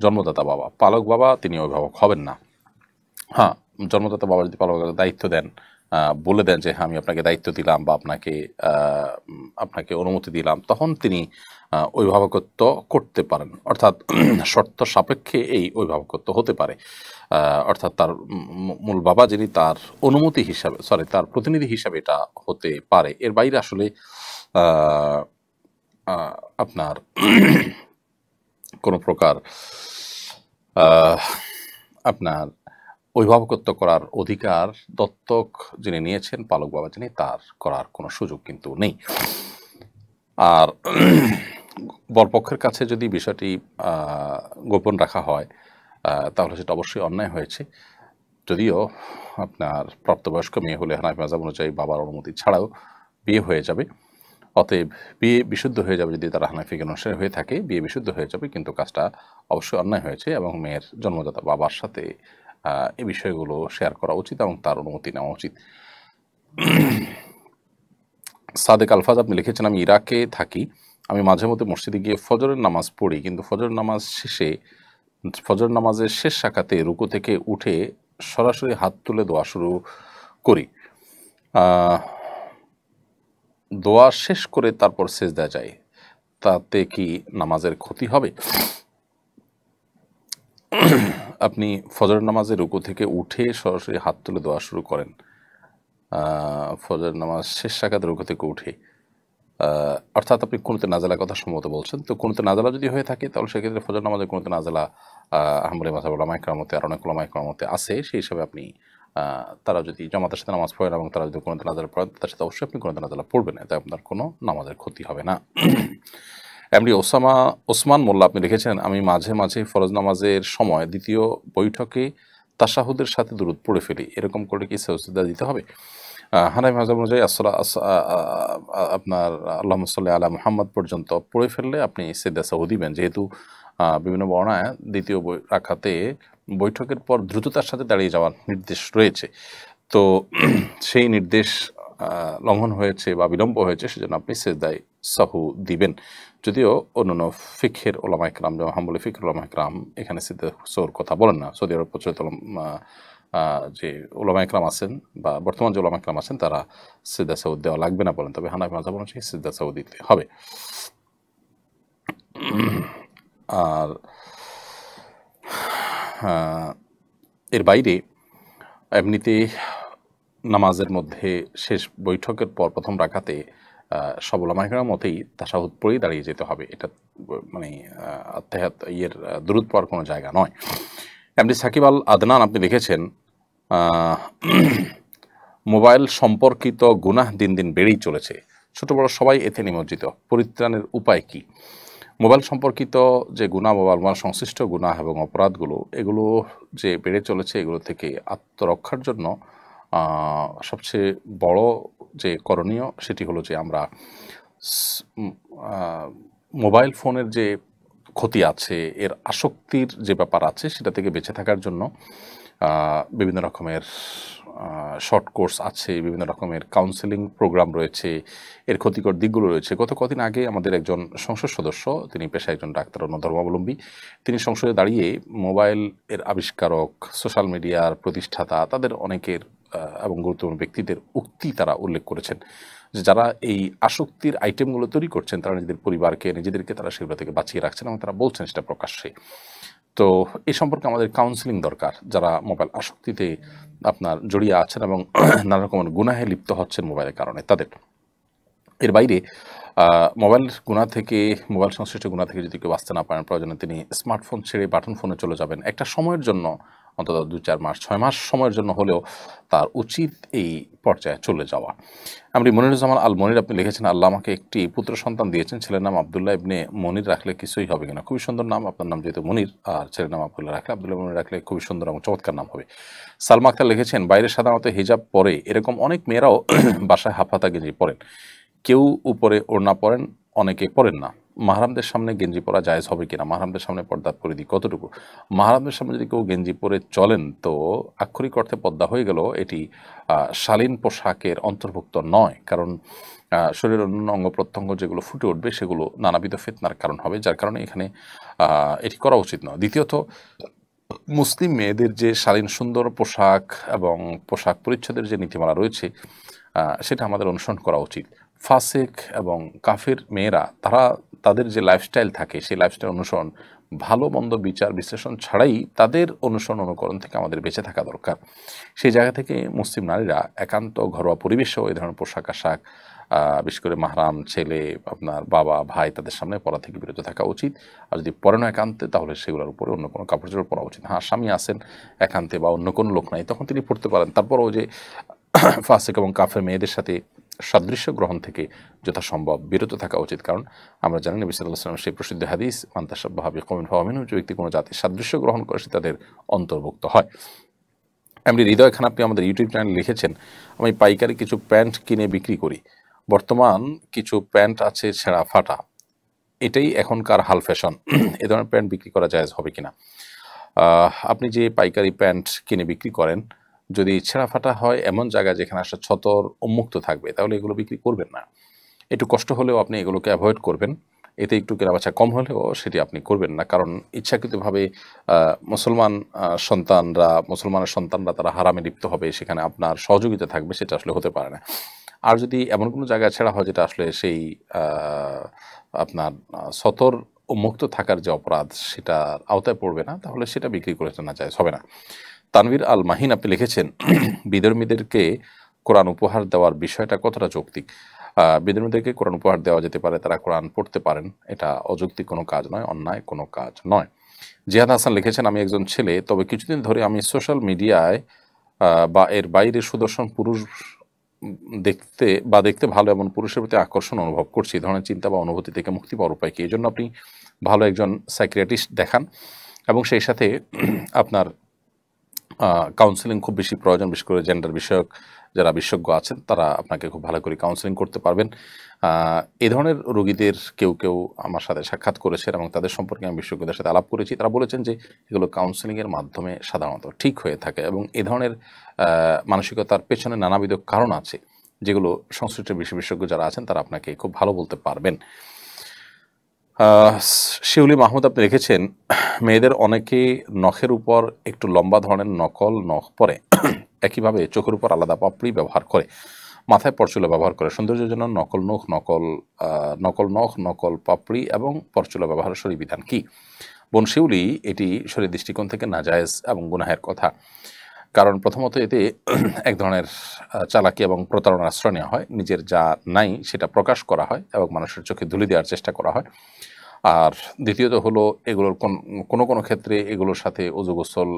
জন্মদাতা বাবা। পালক বাবা তিনি অভিভাবক হবেন না। হ্যাঁ, জন্মদাতা বাবা যদি পালকের দায়িত্ব দেন, বলে দেন যে হ্যাঁ আমি আপনাকে দায়িত্ব দিলাম বা আপনাকে অনুমতি দিলাম, তখন তিনি অভিভাবকত্ব করতে পারেন। অর্থাৎ শর্ত সাপেক্ষে এই অভিভাবকত্ব হতে পারে। অর্থাৎ তার মূল বাবা যিনি, তার অনুমতি হিসাবে, তার প্রতিনিধি হিসাবে এটা হতে পারে। এর বাইরে আসলে আপনার কোনো প্রকার আপনার অভিভাবকত্ব করার অধিকার দত্তক যিনি নিয়েছেন, পালক বাবা যিনি, তার করার কোনো সুযোগ কিন্তু নেই। আর বরপক্ষের কাছে যদি বিষয়টি গোপন রাখা হয় তাহলে সেটা অবশ্যই অন্যায় হয়েছে। যদিও আপনার প্রাপ্তবয়স্ক মেয়ে হলে হানাফি মাযহাব অনুযায়ী বাবার অনুমতি ছাড়াও বিয়ে হয়ে যাবে। অতএব বিয়ে বিশুদ্ধ হয়ে যাবে। যদি তারা হানাফি অনুসারী হয়ে থাকে, বিয়ে বিশুদ্ধ হয়ে যাবে, কিন্তু কাজটা অবশ্যই অন্যায় হয়েছে এবং মেয়ের জন্মদাতা বাবার সাথে এই বিষয়গুলো শেয়ার করা উচিত এবং তার অনুমতি নেওয়া উচিত। সাদেক আলফাজ আপনি লিখেছেন, আমি ইরাকে থাকি। আমি মাঝে মধ্যে মসজিদে গিয়ে ফজরের নামাজ পড়ি, কিন্তু ফজর নামাজের শেষ রাকাতে রুকু থেকে উঠে সরাসরি হাত তুলে দোয়া শুরু করি। দোয়া শেষ করে তারপর সেজদা যায়, তাতে কি নামাজের ক্ষতি হবে? আপনি ফজর নামাজে রুকু থেকে উঠে সরাসরি হাত তুলে দোয়া শুরু করেন, ফজর নামাজ শেষ রাকাতে রুকু থেকে উঠে, অর্থাৎ আপনি কুনুতে নাজেলার কথা সম্ভবত বলছেন। তো কুনুতে নাজেলা যদি হয়ে থাকে তাহলে সেক্ষেত্রে ফজর নামাজে কুনুতে নাজেলা হাম্বলী মাযহাব উলামায়ে কেরামতে আর অনেক উলামায়ে কেরামতে আছে। সেই হিসাবে আপনি তারা যদি জামাতের সাথে নামাজ পড়েন এবং তারা যদি কুনুতে নাজেলা পড়েন, তার সাথে অবশ্যই আপনি কুনুতে নাজেলা পড়বেন, এতে আপনার কোনো নামাজের ক্ষতি হবে না। এমডি ওসমান মোল্লা আপনি লিখেছেন, আমি মাঝে মাঝে ফরজ নামাজের সময় দ্বিতীয় বৈঠকে তাশাহুদের সাথে দুরূদ পড়ে ফেলি, এরকম করে কি সেজদা দিতে হবে? হানাফি মাযহাব অনুযায়ী আপনার আল্লাহুম্মা সাল্লি আলা মুহাম্মদ পর্যন্ত পড়ে ফেললে আপনি সেজদা সাহু দিবেন, যেহেতু বিভিন্ন বর্ণায় দ্বিতীয় রাকাতে বৈঠকের পর দ্রুততার সাথে দাঁড়িয়ে যাওয়ার নির্দেশ রয়েছে। তো সেই নির্দেশ লঙ্ঘন হয়েছে বা বিলম্ব হয়েছে, সেজন্য আপনি সেজদায় সাহু দিবেন। যদিও অন্যান্য ফিকহের ওলামায়ে কেরাম, যেমন হাম্বলী ফিকহের ওলামায়ে কেরাম এখানে সেজদা সাহুর কথা বলেন না। সৌদি আরব প্রচলিত যে ওলামায়ে কেরাম আছেন বা বর্তমান যে ওলামায়ে কেরাম আছেন, তারা সেজদা সাহু দেওয়া লাগবে না বলেন, তবে হানাফি মাযহাব অনুযায়ী সেজদা সাহু দিতে হবে। আর এর বাইরে এমনিতে নামাজের মধ্যে শেষ বৈঠকের পর প্রথম রাকাতে সব ওলামায়ে কেরাম মতেই তাশাহুদ পড়েই দাঁড়িয়ে যেতে হবে। এটা মানে দুরূদ পড়ার কোনো জায়গা নয়। এমডি সাকিব আল আদনান আপনি লিখেছেন, মোবাইল সম্পর্কিত গুনাহ দিন দিন বেড়েই চলেছে, ছোট বড় সবাই এতে নিমজ্জিত, পরিত্রাণের উপায় কি? মোবাইল সম্পর্কিত যে গুনাহ, মোবাইল সংশ্লিষ্ট গুনাহ এবং অপরাধগুলো, এগুলো যে বেড়ে চলেছে, এগুলো থেকে আত্মরক্ষার জন্য সবচেয়ে বড় যে করণীয় সেটি হলো যে আমরা মোবাইল ফোনের যে ক্ষতি আছে, এর আসক্তির যে ব্যাপার আছে, সেটা থেকে বেঁচে থাকার জন্য বিভিন্ন রকমের শর্ট কোর্স আছে, বিভিন্ন রকমের কাউন্সেলিং প্রোগ্রাম রয়েছে, এর ক্ষতিকর দিকগুলো রয়েছে। গত কদিন আগে আমাদের একজন সংসদ সদস্য, তিনি পেশায় একজন ডাক্তার, অন্য ধর্মাবলম্বী, তিনি সংসদে দাঁড়িয়ে মোবাইল এর আবিষ্কারক, সোশ্যাল মিডিয়ার প্রতিষ্ঠাতা, তাদের অনেকের এবং গুরুত্বপূর্ণ ব্যক্তিদের উক্তি তারা উল্লেখ করেছেন যে যারা এই আসক্তির আইটেমগুলো তৈরি করছেন, তারা নিজেদের পরিবারকে, নিজেদেরকে তারা সেগুলো থেকে বাঁচিয়ে রাখছেন এবং তারা বলছেন সেটা প্রকাশ্যে। তো এই সম্পর্কে আমাদের কাউন্সেলিং দরকার, যারা মোবাইল আসক্তিতে আপনার জড়িয়ে আছেন এবং নানা রকমের গুনাহে লিপ্ত হচ্ছেন মোবাইলের কারণে তাদের। এর বাইরে মোবাইল সংশ্লিষ্ট গুণা থেকে যদি কেউ বাঁচতে না পারেন, প্রয়োজনে তিনি স্মার্টফোন ছেড়ে বাটন ফোনে চলে যাবেন, একটা সময়ের জন্য অন্তত 2-4 মাস 6 মাস সময়ের জন্য হলেও তার উচিত এই পর্যায়ে চলে যাওয়া। এমনি মনিরুজ্জামান আল মনির আপনি লিখেছেন, আল্লাহ আমাকে একটি পুত্র সন্তান দিয়েছেন, ছেলের নাম আব্দুল্লাহ ইবনে মনির রাখলে কিছুই হবে কিনা? খুবই সুন্দর নাম, আপনার নাম যেহেতু মনির আর ছেলের নাম আব্দুল্লাহ রাখলে আব্দুল্লাহ মনির রাখলে খুবই সুন্দর এবং চমৎকার নাম হবে। সালমা আক্তার লিখেছেন, বাইরে সাধারণত হিজাব পরে, এরকম অনেক মেয়েরাও বাসায় হাফহাতা গেঞ্জি পরেন, কেউ উপরে ওড়না পরেন, অনেকে পরেন না। মাহরামদের সামনে গেঞ্জি পরা জায়েজ হবে কিনা? মাহরামদের সামনে পর্দার পরিধি কতটুকু? মাহরামদের সামনে যদি কেউ গেঞ্জি পরে চলেন তো আক্ষরিক অর্থে পর্দা হয়ে গেল, এটি শালীন পোশাকের অন্তর্ভুক্ত নয়, কারণ শরীরের অন্য অঙ্গ প্রত্যঙ্গ যেগুলো ফুটে উঠবে সেগুলো নানাবিধ ফিতনার কারণ হবে, যার কারণে এখানে এটি করা উচিত নয়। দ্বিতীয়ত, মুসলিম মেয়েদের যে শালীন সুন্দর পোশাক এবং পোশাক পরিচ্ছদের যে নীতিমালা রয়েছে সেটা আমাদের অনুসরণ করা উচিত। ফাসেক এবং কাফের মেয়েরা তাদের যে লাইফস্টাইল থাকে সেই লাইফস্টাইল অনুসরণ, ভালো মন্দ বিচার বিশ্লেষণ ছাড়াই তাদের অনুসরণ অনুকরণ থেকে আমাদের বেঁচে থাকা দরকার। সেই জায়গা থেকে মুসলিম নারীরা একান্ত ঘরোয়া পরিবেশেও এই ধরনের পোশাক আশাক, বিশেষ করে মাহরাম ছেলে, আপনার বাবা ভাই, তাদের সামনে পরা থেকে বিরত থাকা উচিত। আর যদি পরে না একান্তে, তাহলে সেগুলোর উপরে অন্য কোনো কাপড় চোপড় পরা উচিত। হ্যাঁ, স্বামী আসেন একান্তে বা অন্য কোনো লোক নাই, তখন তিনি পড়তে পারেন। তারপরও যে ফাসিক এবং কাফের মেয়েদের সাথে সাদৃশ্য গ্রহণ থেকে যথাসম্ভব বিরত থাকা উচিত, কারণ আমরা জানি নবী সাল্লাল্লাহু আলাইহি ওয়াসাল্লাম সেই প্রসিদ্ধ হাদিস, মান তাশাব্বাহা বিকওমিন ফাহুয়া মিনহুম, যে ব্যক্তি কোনো জাতির সাদৃশ্য গ্রহণ করে সে তাদের অন্তর্ভুক্ত হয়। এমনি হৃদয় খান আপনি আমাদের ইউটিউব চ্যানেলে লিখেছেন, আমি পাইকারি কিছু প্যান্ট কিনে বিক্রি করি, বর্তমান কিছু প্যান্ট আছে ছেঁড়া ফাটা, এটাই এখনকার হাল ফ্যাশন, এ ধরনের প্যান্ট বিক্রি করা জায়েজ হবে কিনা? আপনি যে পাইকারি প্যান্ট কিনে বিক্রি করেন, যদি ছেঁড়া ফাটা হয় এমন জায়গায় যেখানে আসলে ছতর উন্মুক্ত থাকবে, তাহলে এগুলো বিক্রি করবেন না। একটু কষ্ট হলেও আপনি এগুলোকে অ্যাভয়েড করবেন, এতে একটু কেনাবেচা কম হলেও সেটি আপনি করবেন না, কারণ ইচ্ছাকৃতভাবে মুসলমানের সন্তানরা তারা হারামে লিপ্ত হবে, সেখানে আপনার সহযোগিতা থাকবে, সেটা আসলে হতে পারে না। আর যদি এমন কোনো জায়গায় ছেঁড়া হয় যেটা আসলে সেই আপনার ছতর উন্মুক্ত থাকার যে অপরাধ সেটার আওতায় পড়বে না, তাহলে সেটা বিক্রি করে না জায়েজ হবে না। তানভীর আল মাহিন আপনি লিখেছেন, বিধর্মীদেরকে কোরআন উপহার দেওয়ার বিষয়টা কতটা যৌক্তিক? বিধর্মীদেরকে কোরআন উপহার দেওয়া যেতে পারে, তারা কোরআন পড়তে পারেন, এটা অযৌক্তিক কোনো কাজ নয়, অন্যায় কোনো কাজ নয়। জিহাদ হাসান লিখেছেন, আমি একজন ছেলে, তবে কিছুদিন ধরে আমি সোশ্যাল মিডিয়ায় বা এর বাইরে সুদর্শন পুরুষ দেখতে ভালো এমন পুরুষের প্রতি আকর্ষণ অনুভব করছি। এই ধরনের চিন্তা বা অনুভূতি থেকে মুক্তি পাওয়ার উপায় কি? এই জন্য আপনি ভালো একজন সাইকিয়াট্রিস্ট দেখান, এবং সেই সাথে আপনার কাউন্সেলিং খুব বেশি প্রয়োজন, বিশেষ করে জেন্ডার বিষয়ক যারা বিশেষজ্ঞ আছেন তারা আপনাকে খুব ভালো করে কাউন্সেলিং করতে পারবেন। এই ধরনের রোগীদের কেউ আমার সাথে সাক্ষাৎ করেছেন এবং তাদের সম্পর্কে আমি বিশেষজ্ঞদের সাথে আলাপ করেছি, তারা বলেছেন যে এগুলো কাউন্সেলিংয়ের মাধ্যমে সাধারণত ঠিক হয়ে থাকে, এবং এই ধরনের মানসিকতার পেছনে নানাবিধ কারণ আছে যেগুলো সংশ্লিষ্ট বিশেষজ্ঞ যারা আছেন তারা আপনাকে খুব ভালো বলতে পারবেন। শিউলি মাহমুদ আপনি রেখেছেন, মেয়েদের অনেকে নখের উপর একটু লম্বা ধরনের নকল নখ পরে, একইভাবে চোখের উপর আলাদা পাপড়ি ব্যবহার করে, মাথায় পরচুলা ব্যবহার করে, সৌন্দর্যের জন্য নকল নখ, নকল পাপড়ি এবং পরচুলা ব্যবহারের শরীর বিধান কি? বোন শিউলি, এটি শরীর দৃষ্টিকোণ থেকে নাজায়েজ এবং গুনাহের কথা, কারণ প্রথমত এতে এক ধরনের চালাকি এবং প্রতারণার আশ্রয় নেওয়া হয়, নিজের যা নাই সেটা প্রকাশ করা হয় এবং মানুষের চোখে ধুলি দেওয়ার চেষ্টা করা হয়। আর দ্বিতীয়ত হলো এগুলোর কোনো ক্ষেত্রে এগুলোর সাথে ওযু গোসল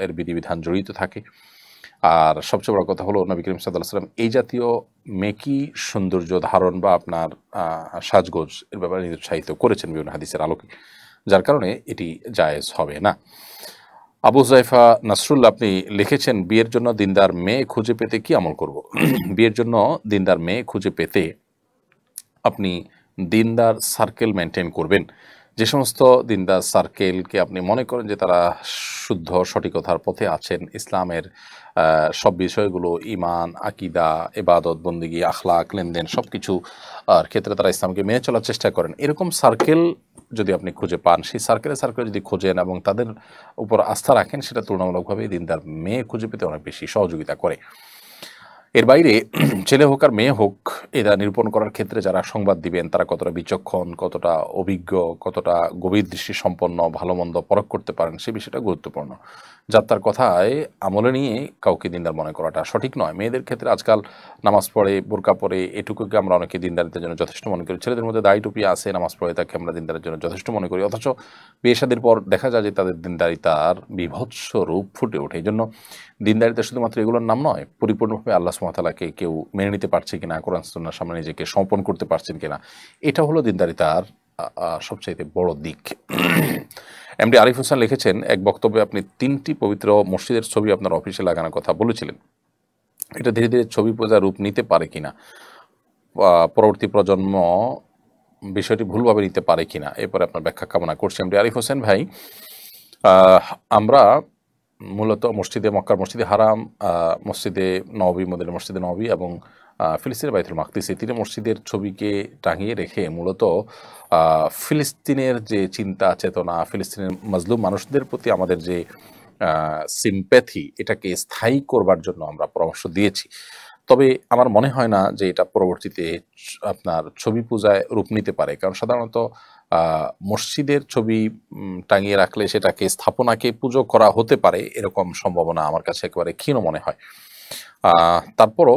এর বিধিবিধান জড়িত থাকে। আর সবচেয়ে বড় কথা হলো নবী করিম সাল্লাল্লাহু আলাইহি ওয়াসাল্লাম এই জাতীয় মেকি সৌন্দর্য ধারণ বা আপনার সাজগোজ এর ব্যাপারে নিরুৎসাহিত করেছেন বিভিন্ন হাদিসের আলোকে, যার কারণে এটি জায়েজ হবে না। আবু জাইফা নাসরুল্লাহ আপনি লিখেছেন, বিয়ের জন্য দিনদার মেয়ে খুঁজে পেতে কি আমল করব? বিয়ের জন্য দিনদার মেয়ে খুঁজে পেতে আপনি দিনদার সার্কেল মেনটেন করবেন। যে সমস্ত দিনদার সার্কেলকে আপনি মনে করেন যে তারা শুদ্ধ সঠিকতার পথে আছেন, ইসলামের সব বিষয়গুলো ইমান, আকিদা, ইবাদত, বন্দেগী, আখলাক, লেনদেন সব কিছু ক্ষেত্রে তারা ইসলামকে মেনে চলার চেষ্টা করেন, এরকম সার্কেল যদি আপনি খুঁজে পান, সেই সার্কেলে যদি খোঁজেন এবং তাদের উপর আস্থা রাখেন, সেটা তুলনামূলকভাবে দিনদার মেয়ে খুঁজে পেতে অনেক বেশি সহযোগিতা করে। এর বাইরে ছেলে হোক আর মেয়ে হোক, এরা নিরূপণ করার ক্ষেত্রে যারা সংবাদ দিবেন তারা কতটা বিচক্ষণ, কতটা অভিজ্ঞ, কতটা গভীর দৃষ্টি সম্পন্ন, ভালো মন্দ পরখ করতে পারেন, সে বিষয়টা গুরুত্বপূর্ণ। যাত্রার কথায় আমলে নিয়ে কাউকে দিনদার মনে করাটা সঠিক নয়। মেয়েদের ক্ষেত্রে আজকাল নামাজ পড়ে, বোরকা পরে, এটুকুকে আমরা অনেকে দিনদারিতার জন্য যথেষ্ট মনে করি। ছেলেদের মধ্যে দাড়ি টুপি আছে, নামাজ পড়ে, তাকে আমরা দিনদারের জন্য যথেষ্ট মনে করি। অথচ বিয়ে শাদীর পর দেখা যায় যে তাদের দিনদারিতার বিভৎস রূপ ফুটে ওঠে। এই জন্য দিনদারিতা শুধুমাত্র এগুলোর নাম নয়, পরিপূর্ণভাবে আল্লাহ সুবহানাহু ওয়া তাআলাকে কেউ মেনে নিতে পারছে কিনা, কোরআন সুন্নাহর সামনে নিজেকে সমর্পণ করতে পারছেন কিনা, এটা হলো দিনদারিতার সবচাইতে বড় দিক। এমডি আরিফ হোসেন লিখেছেন, এক বক্তব্যে আপনি 3টি পবিত্র মসজিদের ছবি আপনার অফিসে লাগানোর কথা বলেছিলেন। এটা ধীরে ধীরে ছবি পূজা রূপ নিতে পারে কিনা, পরবর্তী প্রজন্ম বিষয়টি ভুলভাবে নিতে পারে কিনা, এরপরে আপনার ব্যাখ্যা কামনা করছি। এমডি আরিফ হোসেন ভাই, আমরা মূলত মসজিদে মক্কার মসজিদে হারাম, মসজিদে নববী, মদিনার মসজিদে নববী এবং ফিলিস্তিনের বাইতুল মাকদিস, এই 3 মসজিদের ছবিকে টাঙিয়ে রেখে মূলত ফিলিস্তিনের যে চিন্তা চেতনা, ফিলিস্তিনের মাজলুম মানুষদের প্রতি আমাদের যে সিম্প্যাথি, এটাকে স্থায়ী করবার জন্য আমরা পরামর্শ দিয়েছি। তবে আমার মনে হয় না যে এটা পরবর্তীতে আপনার ছবি পূজায় রূপ নিতে পারে, কারণ সাধারণত মসজিদের ছবি টাঙিয়ে রাখলে সেটাকে স্থাপনাকে পুজো করা হতে পারে, এরকম সম্ভাবনা আমার কাছে একেবারে ক্ষীণ মনে হয়। তারপরও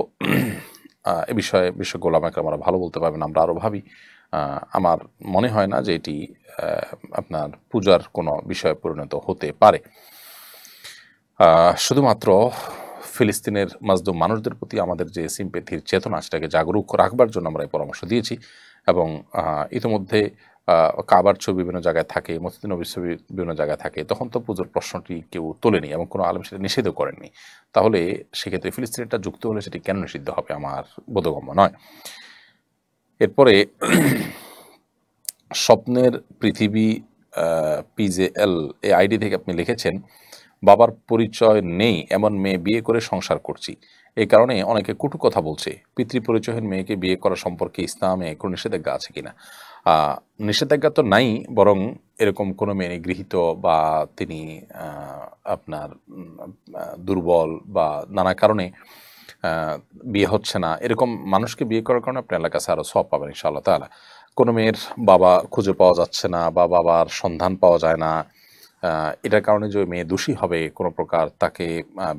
এ বিষয়ে বিশেষজ্ঞ ওলামায়ে আমরা ভালো বলতে পারবেন, আমরা আরও ভাবি। আমার মনে হয় না যে এটি আপনার পূজার কোনো বিষয়ে পরিণত হতে পারে। শুধুমাত্র ফিলিস্তিনের মাজলুম মানুষদের প্রতি আমাদের যে সিম্প্যাথির চেতনা, সেটাকে জাগরুক রাখবার জন্য আমরা এই পরামর্শ দিয়েছি। এবং ইতিমধ্যে কাবার ছবি বিভিন্ন জায়গায় থাকে, মসজিদ নববীর ছবি বিভিন্ন জায়গায় থাকে, তখন তো পুজোর প্রশ্নটি কেউ তোলেনি এবং কোনো আলেম সেটা নিষেধও করেননি। তাহলে সেক্ষেত্রে ফিলিস্তিনিটা যুক্ত হলে সেটি কেন নিষিদ্ধ হবে, আমার বোধগম্য নয়। এরপরে স্বপ্নের পৃথিবী PJL এই আইডি থেকে আপনি লিখেছেন, বাবার পরিচয় নেই এমন মেয়ে বিয়ে করে সংসার করছি, এই কারণে অনেকে কটু কথা বলছে। পিতৃ পরিচয়হীন মেয়েকে বিয়ে করা সম্পর্কে ইসলামে কোনো নিষেধাজ্ঞা আছে কিনা? নিষেধাজ্ঞা তো নাই, বরং এরকম কোনো মেয়ে গৃহীত বা তিনি আপনার দুর্বল বা নানা কারণে বিয়ে হচ্ছে না, এরকম মানুষকে বিয়ে করার কারণে আপনি আল্লাহর কাছে আরও সওয়াব পাবেন ইনশাআল্লাহ তাআলা। কোনো মেয়ের বাবা খুঁজে পাওয়া যাচ্ছে না বা বাবার সন্ধান পাওয়া যায় না, এটার কারণে যে মেয়ে দোষী হবে, কোনো প্রকার তাকে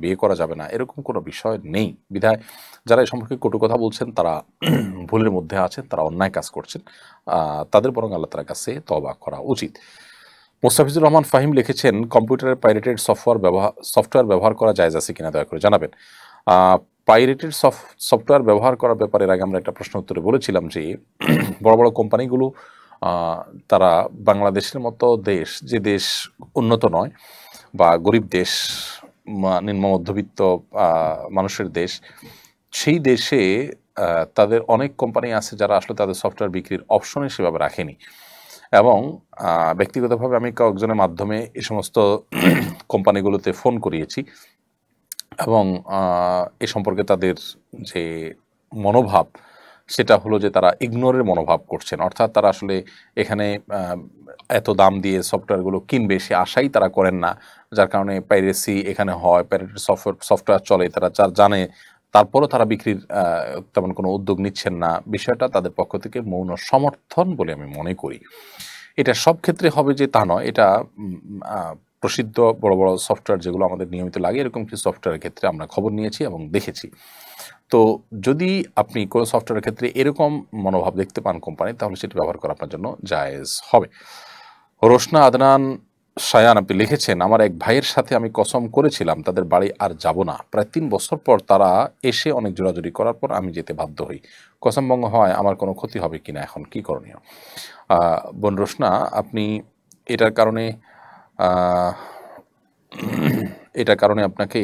বিয়ে করা যাবে না, এরকম কোনো বিষয় নেই। বিধায় যারা এই সম্পর্কে কটু কথা বলছেন তারা ভুলের মধ্যে আছেন, তারা অন্যায় কাজ করছেন, তাদের বরং আল্লাহ তাআলার কাছে তওবা করা উচিত। মোস্তাফিজুর রহমান ফাহিম লিখেছেন, কম্পিউটারের পাইরেটেড সফটওয়্যার ব্যবহার করা জায়েজ আছে কিনা দয়া করে জানাবেন। পাইরেটেড সফটওয়্যার ব্যবহার করার ব্যাপারে আগে আমরা একটা প্রশ্ন উত্তরে বলেছিলাম যে বড় বড় কোম্পানিগুলো তারা বাংলাদেশের মতো দেশ, যে দেশ উন্নত নয় বা গরিব দেশ, নিম্ন মধ্যবিত্ত মানুষের দেশ, সেই দেশে তাদের অনেক কোম্পানি আছে যারা আসলে তাদের সফটওয়্যার বিক্রির অপশনে সেভাবে রাখেনি। এবং ব্যক্তিগতভাবে আমি কয়েকজনের মাধ্যমে এই সমস্ত কোম্পানিগুলোতে ফোন করিয়েছি এবং এ সম্পর্কে তাদের যে মনোভাব, সেটা হলো যে তারা ইগনোরের মনোভাব করছেন, অর্থাৎ তারা আসলে এখানে এত দাম দিয়ে সফটওয়্যারগুলো কিনবে সে আশাই তারা করেন না, যার কারণে পাইরেসি এখানে হয়, পাইরেটেড সফটওয়্যার চলে, তারা জানে, তারপরও তারা বিক্রির তেমন কোনো উদ্যোগ নিচ্ছেন না। বিষয়টা তাদের পক্ষ থেকে মৌন সমর্থন বলে আমি মনে করি। এটা সব ক্ষেত্রে হবে যে তা নয়, এটা প্রসিদ্ধ বড় বড় সফটওয়্যার যেগুলো আমাদের নিয়মিত লাগে, এরকম কিছু সফটওয়্যারের ক্ষেত্রে আমরা খবর নিয়েছি এবং দেখেছি। তো যদি আপনি কোনো সফটওয়্যারের ক্ষেত্রে এরকম মনোভাব দেখতে পান কোম্পানি, তাহলে সেটি ব্যবহার করা আপনার জন্য জায়েজ হবে। রোশনা আদনান শায়ান আপনি লিখেছেন, আমার এক ভাইয়ের সাথে আমি কসম করেছিলাম তাদের বাড়ি আর যাব না। প্রায় 3 বছর পর তারা এসে অনেক জোরাজুরি করার পর আমি যেতে বাধ্য হই। কসম ভঙ্গ হয়, আমার কোনো ক্ষতি হবে কিনা, এখন কি করণীয়? বোন রোশনা, আপনি এটার কারণে আপনাকে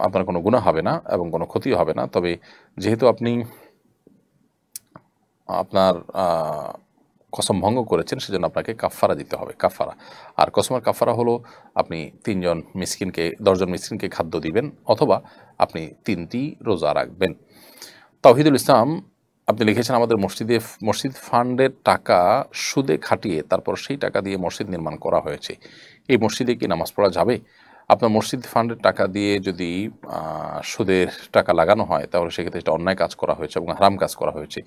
আপনার কোনো গুনাহ হবে না এবং কোনো ক্ষতিও হবে না। তবে যেহেতু আপনি আপনার কসম ভঙ্গ করেছেন, সেজন্য আপনাকে কাফারা দিতে হবে, কাফারা। আর কসমের কাফারা হলো আপনি 10 জন মিসকিনকে খাদ্য দিবেন, অথবা আপনি 3টি রোজা রাখবেন। তাওহিদুল ইসলাম আপনি লিখেছেন, আমাদের মসজিদ ফান্ডের টাকা সুদে খাটিয়ে তারপর সেই টাকা দিয়ে মসজিদ নির্মাণ করা হয়েছে, এই মসজিদে কি নামাজ পড়া যাবে? আপনার মসজিদ ফান্ডের টাকা দিয়ে যদি সুদের টাকা লাগানো হয় তাহলে সেক্ষেত্রে এটা অন্যায় কাজ করা হয়েছে এবং হারাম কাজ করা হয়েছে।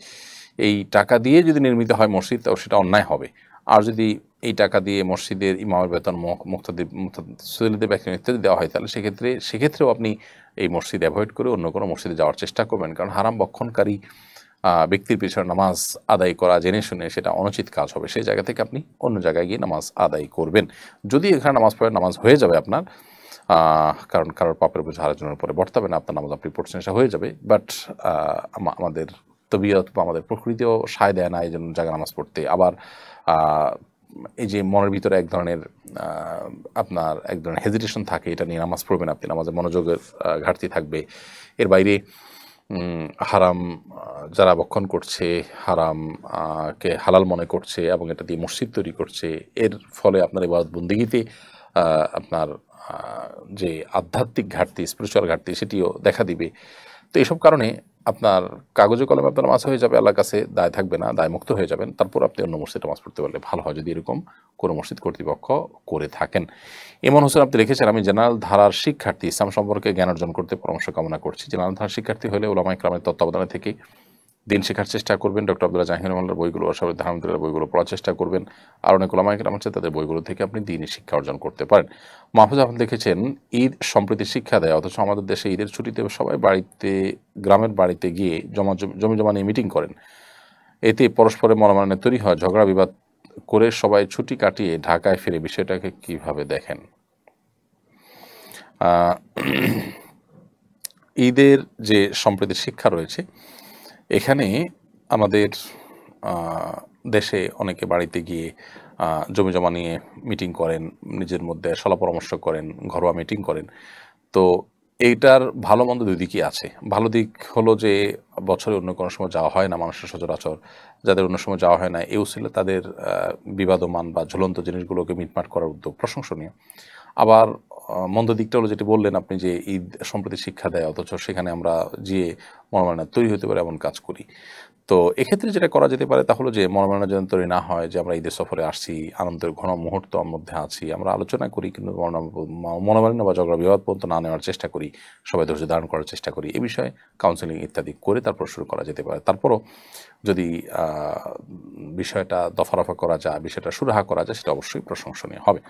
এই টাকা দিয়ে যদি নির্মিত হয় মসজিদ তাহলে সেটা অন্যায় হবে। আর যদি এই টাকা দিয়ে মসজিদের ইমামের বেতন, মুক্তাদিদের বেতন ইত্যাদি দেওয়া হয় তাহলে সেক্ষেত্রেও আপনি এই মসজিদ অ্যাভয়েড করে অন্য কোনো মসজিদে যাওয়ার চেষ্টা করবেন, কারণ হারাম বক্ষণকারী ব্যক্তির পিছনে নামাজ আদায় করা জেনে শুনে সেটা অনুচিত কাজ হবে। সেই জায়গা থেকে আপনি অন্য জায়গায় গিয়ে নামাজ আদায় করবেন। যদি এখানে নামাজ পড়ে নামাজ হয়ে যাবে আপনার, কারণ কারোর পাপের বোঝা আরেকজনের উপরে বর্তাবে না, আপনার নামাজ আপনি পড়ছেন সেটা হয়ে যাবে। বাট আমাদের তবিয়ত বা আমাদের প্রকৃতিও সায় দেয় না এই জন্য জায়গায় নামাজ পড়তে। আবার এই যে মনের ভিতরে এক ধরনের হেজিটেশন থাকে, এটা নিয়ে নামাজ পড়বেন আপনি, নামাজের মনোযোগের ঘাটতি থাকবে। এর বাইরে হারাম যারা ভক্ষণ করছে, হারাম কে হালাল মনে করছে এবং এটা দিয়ে মসজিদ তৈরি করছে, এর ফলে আপনার ইবাদত বন্দেগীতে আপনার যে আধ্যাত্মিক ঘাটতি, স্পিরিচুয়াল ঘাটতি সেটিও দেখা দিবে। তো এইসব কারণে আপনার কাগজে কলমে আপনার নামাজ হয়ে যাবে, আল্লাহর কাছে দায় থাকবে না, দায় মুক্ত হয়ে যাবেন। তারপর আপনি অন্য মসজিদে নামাজ পড়তে পারলে ভালো হয়, যদি এরকম কোনো মসজিদ কর্তৃপক্ষ করে থাকেন। ইমন হোসেন আপনি লিখেছেন, আমি জেনারেল ধারার শিক্ষার্থী, ইসলাম সম্পর্কে জ্ঞান অর্জন করতে পরামর্শ কামনা করছি। জেনারেল ধারার শিক্ষার্থী হলে উলামায়ে কেরামের তত্ত্বাবধানে থেকে দিন শেখার চেষ্টা করবেন। ডক্টর আব্দুল্লাহ জাহির রহমানের বইগুলো, আশরাফুল আহমদের বইগুলো পড়ার চেষ্টা করবেন। আর অনেক উলামায়ে কেরাম আছে, তাদের বইগুলো থেকে আপনি দিনই শিক্ষা অর্জন করতে পারেন। মাহফুজ আহমদ লিখেছেন, ঈদ সম্প্রীতি শিক্ষা দেয়, অথচ আমাদের দেশে ঈদের ছুটিতে সবাই গ্রামের বাড়িতে গিয়ে জমি জমা নিয়ে মিটিং করেন। এতে পরস্পরের মনোমালিন্য তৈরি হয়, ঝগড়া বিবাদ করে সবাই ছুটি কাটিয়ে ঢাকায় ফিরে। বিষয়টাকে কিভাবে দেখেন? ঈদের যে সম্প্রীতির শিক্ষা রয়েছে, এখানে আমাদের দেশে অনেকে বাড়িতে গিয়ে জমি জমা নিয়ে মিটিং করেন, নিজের মধ্যে সলা পরামর্শ করেন, ঘরোয়া মিটিং করেন। তো এইটার ভালো মন্দ দুই দিকই আছে। ভালো দিক হলো যে বছরে অন্য কোনো সময় যাওয়া হয় না মানুষের সচরাচর, যাদের অন্য সময় যাওয়া হয় না, এই উসিলে তাদের বিবাদমান বা ঝুলন্ত জিনিসগুলোকে মিটমাট করার উদ্যোগ প্রশংসনীয়। আবার মন্দ দিকটা হলো যেটি বললেন আপনি, যে ঈদ সম্প্রীতি শিক্ষা দেয় অথচ সেখানে আমরা যে মনোমালিন্য তৈরি হতে পারে এমন কাজ করি। তো এক্ষেত্রে যেটা করা যেতে পারে তা হলো যে মনোমালিন্য যেন তৈরি না হয়, যে আমরা ঈদের সফরে আসছি, আনন্দের ঘন মুহূর্ত মধ্যে আছি, আমরা আলোচনা করি কিন্তু মনোমালিন্য বা ঝগড়া বিবাদ পর্যন্ত না নেওয়ার চেষ্টা করি, সবাই ধৈর্য ধারণ করার চেষ্টা করি। এই বিষয়ে কাউন্সেলিং ইত্যাদি করে তারপর শুরু করা যেতে পারে। তারপরও যদি বিষয়টা দফারফা করা যায়, বিষয়টা সুরাহা করা যায়, সেটা অবশ্যই প্রশংসনীয় হবে।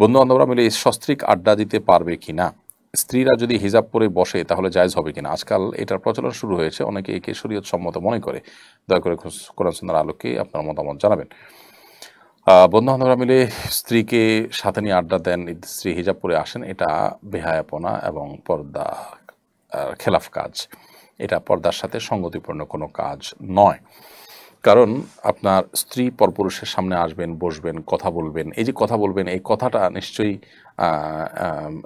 বন্ধু বান্ধবরা মিলে সস্ত্রীক আড্ডা দিতে পারবে কিনা, স্ত্রীরা যদি হিজাব পরে বসে তাহলে জায়েজ হবে কিনা? আজকাল এটার প্রচলন শুরু হয়েছে, অনেকে একে শরীয়ত সম্মত মনে করে। দয়া করে কোরআন সুন্নাহর আলোকে আপনার মতামত জানাবেন। বন্ধু বান্ধবরা মিলে স্ত্রীকে সাথে নিয়ে আড্ডা দেন, স্ত্রী হিজাব পরে আসেন, এটা বেহায়াপনা এবং পর্দা খেলাফ কাজ। এটা পর্দার সাথে সঙ্গতিপূর্ণ কোনো কাজ নয়। কারণ আপনার স্ত্রী পরপুরুষের সামনে আসবেন, বসবেন, কথা বলবেন, এই যে কথা বলবেন, এই কথাটা নিশ্চয়ই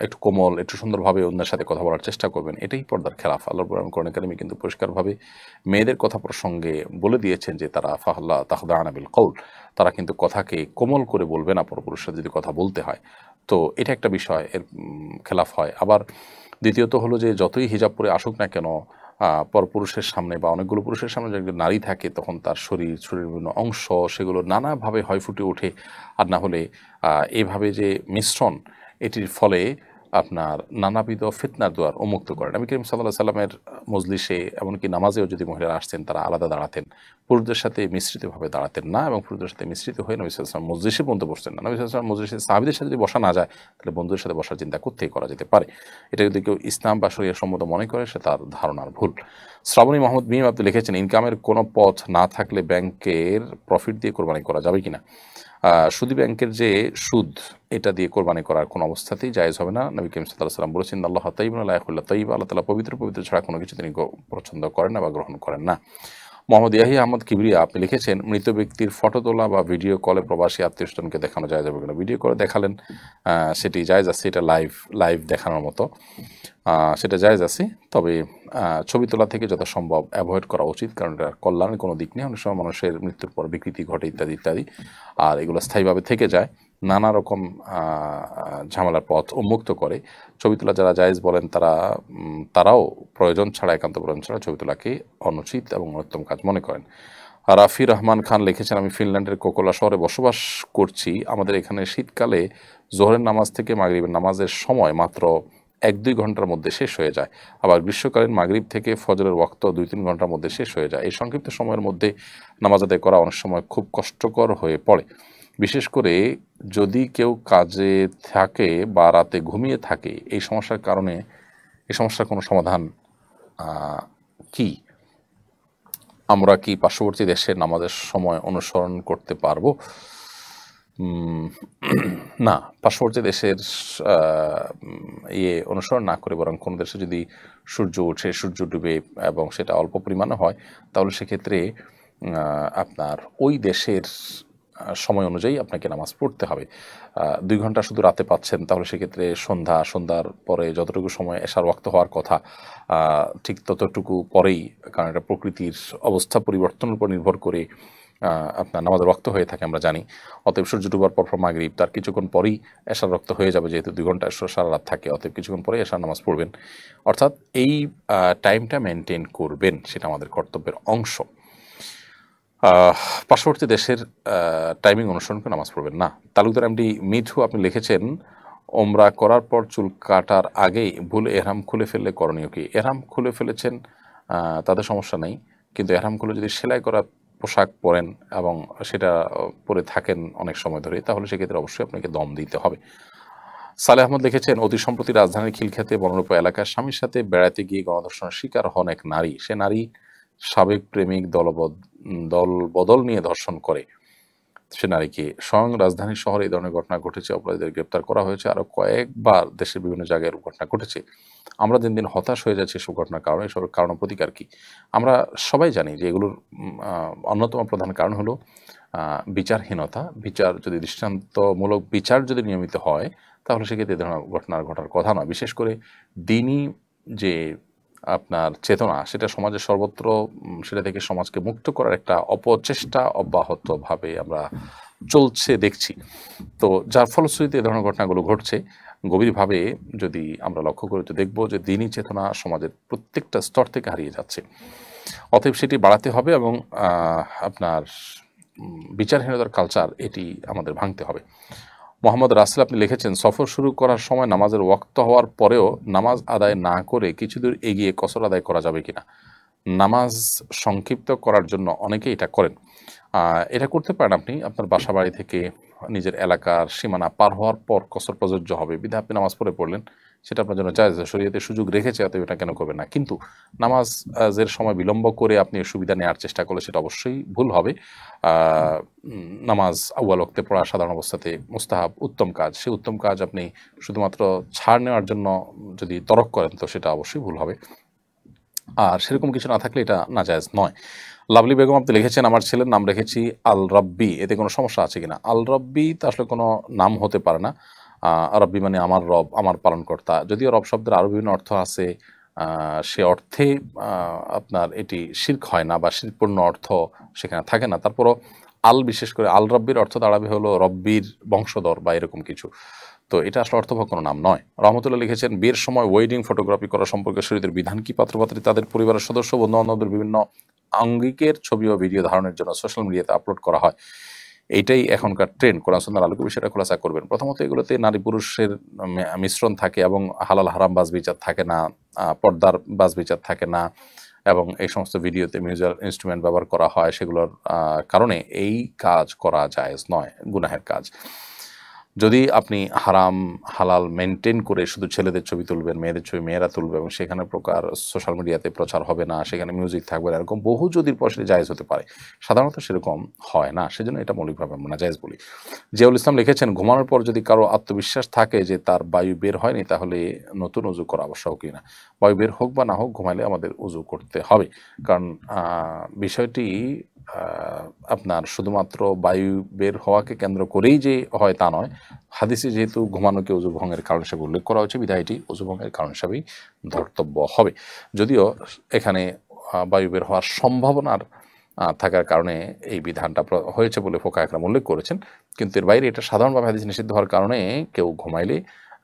একটু কোমল, একটু সুন্দরভাবে অন্যের সাথে কথা বলার চেষ্টা করবেন। এটাই পর্দার খেলাফ। আল্লাহ কোরআন কারীমে কিন্তু পরিষ্কারভাবে মেয়েদের কথা প্রসঙ্গে বলে দিয়েছেন যে তারা ফাহল্লা তাখদানা বিল কওল, তারা কিন্তু কথাকে কোমল করে বলবে না পরপুরুষের যদি কথা বলতে হয়। তো এটা একটা বিষয়, এর খেলাফ হয়। আবার দ্বিতীয়ত হলো যে যতই হিজাব পরে আসুক না কেন, পরপুরুষের সামনে বা অনেকগুলো পুরুষের সামনে যদি নারী থাকে তখন তার শরীরের বিভিন্ন অংশ সেগুলো নানাভাবে হয় ফুটে ওঠে। আর না হলে এভাবে যে মিশ্রণ, এটির ফলে আপনার নানাবিধ ফিতনার দুয়ার উন্মুক্ত করেন। নবী করিম সাল্লাল্লাহু আলাইহি ওয়াসাল্লামের মজলিসে এমনকি নামাজেও যদি মহিলারা আসতেন তারা আলাদা দাঁড়াতেন, পুরুষদের সাথে মিশ্রিতভাবে দাঁড়াতেন না, এবং পুরুষদের সাথে মিশ্রিত হয়ে নবী সাল্লাল্লাহু আলাইহি ওয়াসাল্লাম মজলিসে পর্যন্ত বসতেন না। নবী সাল্লাল্লাহু আলাইহি ওয়াসাল্লাম মজলিসে সাহাবীদের সাথে যদি বসা না যায় তাহলে বন্ধুদের সাথে বসার চিন্তা করতেই করা যেতে পারে। এটা যদি কেউ ইসলাম বা শরীয়ত সম্মত মনে করে সে তার ধারণার ভুল। শ্রাবণী মোহাম্মদ মিম আপনি লিখেছেন, ইনকামের কোনো পথ না থাকলে ব্যাংকের প্রফিট দিয়ে কোরবানি করা যাবে কিনা? সুদী ব্যাংকের যে সুদ, এটা দিয়ে কোরবানি করার কোনো অবস্থাতেই জায়েজ হবে না। নবী করিম সাল্লাল্লাহু আলাইহি ওয়াসাল্লাম বলেছেন, আল্লাহ তাইয়িবুন লা ইয়াকুল্লা তাইয়্যিবা, আল্লাহ তাআলা পবিত্র ছাড়া কোনো কিছু তিনি পছন্দ করেন না বা গ্রহণ করেন না। মোহাম্মদ ইয়াহিয়া আহমদ কিবরিয়া আপনি লিখেছেন, মৃত ব্যক্তির ফটো তোলা বা ভিডিও কলে প্রবাসী আত্মীয়স্বজনকে দেখানো যায় যাবে কিনা? ভিডিও করে দেখালেন সেটি জায়েজ আছে, এটা লাইভ দেখানোর মতো, সেটা জায়েজ আছে। তবে ছবি তোলা থেকে যত সম্ভব অ্যাভয়েড করা উচিত, কারণ এটা কল্যাণের কোনো দিক নেই। অনেক সময় মানুষের মৃত্যুর পর বিকৃতি ঘটে ইত্যাদি ইত্যাদি, আর এগুলো স্থায়ীভাবে থেকে যায়, নানা রকম ঝামেলার পথ উন্মুক্ত করে। ছবি তোলা যারা জায়েজ বলেন তারাও প্রয়োজন ছাড়া, একান্ত প্রয়োজন ছাড়া ছবি তোলাকে অনুচিত এবং অনুত্তম কাজ মনে করেন। রাফি রহমান খান লিখেছেন, আমি ফিনল্যান্ডের কোকোলা শহরে বসবাস করছি। আমাদের এখানে শীতকালে জোহরের নামাজ থেকে মাগরিবের নামাজের সময় মাত্র 1-2 ঘন্টার মধ্যে শেষ হয়ে যায়। আবার গ্রীষ্মকালীন মাগরিব থেকে ফজরের ওয়াক্ত 2-3 ঘন্টার মধ্যে শেষ হয়ে যায়। এই সংক্ষিপ্ত সময়ের মধ্যে নামাজ আদায় করা অনেক সময় খুব কষ্টকর হয়ে পড়ে, বিশেষ করে যদি কেউ কাজে থাকে বা রাতে ঘুমিয়ে থাকে। এই সমস্যার কোনো সমাধান কি? আমরা কি পার্শ্ববর্তী দেশের নামাজের সময় অনুসরণ করতে পারবো? না, পার্শ্ববর্তী দেশের অনুসরণ না করে বরং কোনো দেশে যদি সূর্য ওঠে, সূর্য ডুবে এবং সেটা অল্প পরিমাণে হয়, তাহলে সেক্ষেত্রে আপনার ওই দেশের সময় অনুযায়ী আপনাকে নামাজ পড়তে হবে। 2 ঘন্টা শুধু রাতে পাচ্ছেন, তাহলে সেক্ষেত্রে সন্ধ্যার পরে যতটুকু সময় এশার ওয়াক্ত হওয়ার কথা ঠিক ততটুকু পরেই, কারণ এটা প্রকৃতির অবস্থা পরিবর্তনের উপর নির্ভর করে আপনার নামাজের রক্ত হয়ে থাকে আমরা জানি। অতএব সূর্য ডুবার পর মাগরিব তার কিছুক্ষণ পরেই এশার রক্ত হয়ে যাবে, যেহেতু 2 ঘন্টা সারা রাত থাকে। অতএব কিছুক্ষণ পরে এশার নামাজ পড়বেন, অর্থাৎ এই টাইমটা মেনটেন করবেন, সেটা আমাদের কর্তব্যের অংশ। পার্শ্ববর্তী দেশের টাইমিং অনুসরণ করে নামাজ পড়বেন না। তালুকদার এমডি মিঠু আপনি লিখেছেন, ওমরা করার পর চুল কাটার আগেই ভুল এহরাম খুলে ফেললে করণীয় কি? এহরাম খুলে ফেলেছেন তাদের সমস্যা নেই, কিন্তু এহরাম খুলে যদি সেলাই করা পোশাক পরেন এবং সেটা পরে থাকেন অনেক সময় ধরে, তাহলে সেক্ষেত্রে অবশ্যই আপনাকে দম দিতে হবে। সালেহ আহমদ লিখেছেন, অতি সম্প্রতি রাজধানীর খিলক্ষেতে বনরূপা এলাকার স্বামীর সাথে বেড়াতে গিয়ে গণধর্ষণের শিকার হন এক নারী। সে নারী সাবেক প্রেমিক দল বদল নিয়ে ধর্ষণ করে সে নারীকে। স্বয়ং রাজধানী শহরে এই ধরনের ঘটনা ঘটেছে, অপরাধীদের গ্রেপ্তার করা হয়েছে, আরও কয়েকবার দেশের বিভিন্ন জায়গায় এরকম ঘটনা ঘটেছে। আমরা দিন দিন হতাশ হয়ে যাচ্ছি এসব ঘটনার কারণে। এসব কারণ প্রতিকার কি? আমরা সবাই জানি যে এগুলোর অন্যতম প্রধান কারণ হলো বিচারহীনতা। যদি দৃষ্টান্তমূলক বিচার যদি নিয়মিত হয়, তাহলে সেক্ষেত্রে এই ধরনের ঘটনা ঘটার কথা নয়। বিশেষ করে দিনই যে আপনার চেতনা, সেটা সমাজের সর্বত্র, সেটা থেকে সমাজকে মুক্ত করার একটা অপচেষ্টা অব্যাহতভাবে আমরা দেখছি। তো যার ফলশ্রুতিতে এই ধরনের ঘটনাগুলো ঘটছে। গভীরভাবে যদি আমরা লক্ষ্য করে, তো দেখব যে দিনই চেতনা সমাজের প্রত্যেকটা স্তর থেকে হারিয়ে যাচ্ছে। অতএব সেটি বাড়াতে হবে এবং আপনার বিচারহীনতার কালচার, এটি আমাদের ভাঙতে হবে। মোহাম্মদ রাসেল আপনি লিখেছেন, সফর শুরু করার সময় নামাজের ওয়াক্ত হওয়ার পরেও নামাজ আদায় না করে কিছু দূর এগিয়ে কসর আদায় করা যাবে কিনা? নামাজ সংক্ষিপ্ত করার জন্য অনেকে এটা করেন। এটা করতে পারেন আপনি আপনার বাসা বাড়ি থেকে নিজের এলাকার সীমানা পার হওয়ার পর কসর প্রযোজ্য হবে, বিধায় আপনি নামাজ পড়লেন, সেটা আপনার জন্য জায়েজ। শরীয়তে সুযোগ রেখেছে, অতএব এটা কেন করবেন না। কিন্তু নামাজের সময় বিলম্ব করে আপনি সুবিধা নেওয়ার চেষ্টা করলে সেটা অবশ্যই ভুল হবে। নামাজ আউয়াল ওয়াক্তে পড়া সাধারণ অবস্থাতে মুস্তাহাব, উত্তম কাজ। সেই উত্তম কাজ আপনি শুধুমাত্র ছাড় নেওয়ার জন্য যদি তরক করেন, তো সেটা অবশ্যই ভুল হবে। আর সেরকম কিছু না থাকলে এটা নাজায়েজ নয়। লাভলি বেগম আপনি লিখেছেন, আমার ছেলের নাম রেখেছি আল রব্বি, এতে কোনো সমস্যা আছে কিনা? আল রব্বি তো আসলে কোনো নাম হতে পারে না। রব্বি মানে আমার রব, আমার পালনকর্তা। যদিও রব শব্দের আরও বিভিন্ন অর্থ আছে, সে অর্থে আপনার এটি শিরক হয় না বা শিরকপূর্ণ অর্থ সেখানে থাকে না। তারপরও বিশেষ করে আল রব্বির অর্থ দাঁড়াবে হলো রব্বির বংশধর বা এরকম কিছু। তো এটা আসলে অর্থবহ কোনো নাম নয়। রহমতুল্লাহ লিখেছেন, বিয়ের সময় ওয়েডিং ফটোগ্রাফি করা সম্পর্কে শরীয়তের বিধান কি? পাত্রপাত্রী তাদের পরিবারের সদস্য, বন্ধু বান্ধবদের বিভিন্ন আঙ্গিকের ছবি ও ভিডিও ধারণের জন্য সোশ্যাল মিডিয়াতে আপলোড করা হয়। এইটাই এখনকার ট্রেন্ড। কোরআন সুন্নাহর আলোকে বিষয়টা খোলাসা করবেন। প্রথমত, এগুলোতে নারী পুরুষের মিশ্রণ থাকে এবং হালাল হারাম বাজ বিচার থাকে না, পর্দার বাজ বিচার থাকে না, এবং এই সমস্ত ভিডিওতে মিউজিক্যাল ইনস্ট্রুমেন্ট ব্যবহার করা হয়। সেগুলোর কারণে এই কাজ করা জায়েজ নয়, গুনাহের কাজ। যদি আপনি হারাম হালাল মেনটেন করে শুধু ছেলেদের ছবি তুলবেন, মেয়েদের ছবি মেয়েরা তুলবে এবং সেখানে প্রকার সোশ্যাল মিডিয়াতে প্রচার হবে না, সেখানে মিউজিক থাকবে না, এরকম বহু যদি পয়সা জায়েজ হতে পারে। সাধারণত সেরকম হয় না, সেজন্য এটা মৌলিকভাবে আমরা জায়েজ বলি। জিয়াউল ইসলাম লিখেছেন, ঘুমানোর পর যদি কারো আত্মবিশ্বাস থাকে যে তার বায়ু বের হয়নি, তাহলে নতুন উজু করা আবশ্যক কিনা? বায়ু বের হোক বা না হোক, ঘুমাইলে আমাদের উজু করতে হবে। কারণ বিষয়টি আপনার শুধুমাত্র বায়ু বের হওয়াকে কেন্দ্র করেই যে হয় তা নয়। হাদিসে যেহেতু ঘুমানোকে উযু ভঙ্গের কারণ হিসেবে উল্লেখ করা হয়েছে, বিধায় এটি উযু ভঙ্গের কারণ হিসেবেই ধর্তব্য হবে। যদিও এখানে বায়ু বের হওয়ার সম্ভাবনার থাকার কারণে এই বিধানটা হয়েছে বলে ফুকাহা একরাম উল্লেখ করেছেন, কিন্তু এর বাইরে এটা সাধারণভাবে হাদিস নিষিদ্ধ হওয়ার কারণে কেউ ঘুমাইলে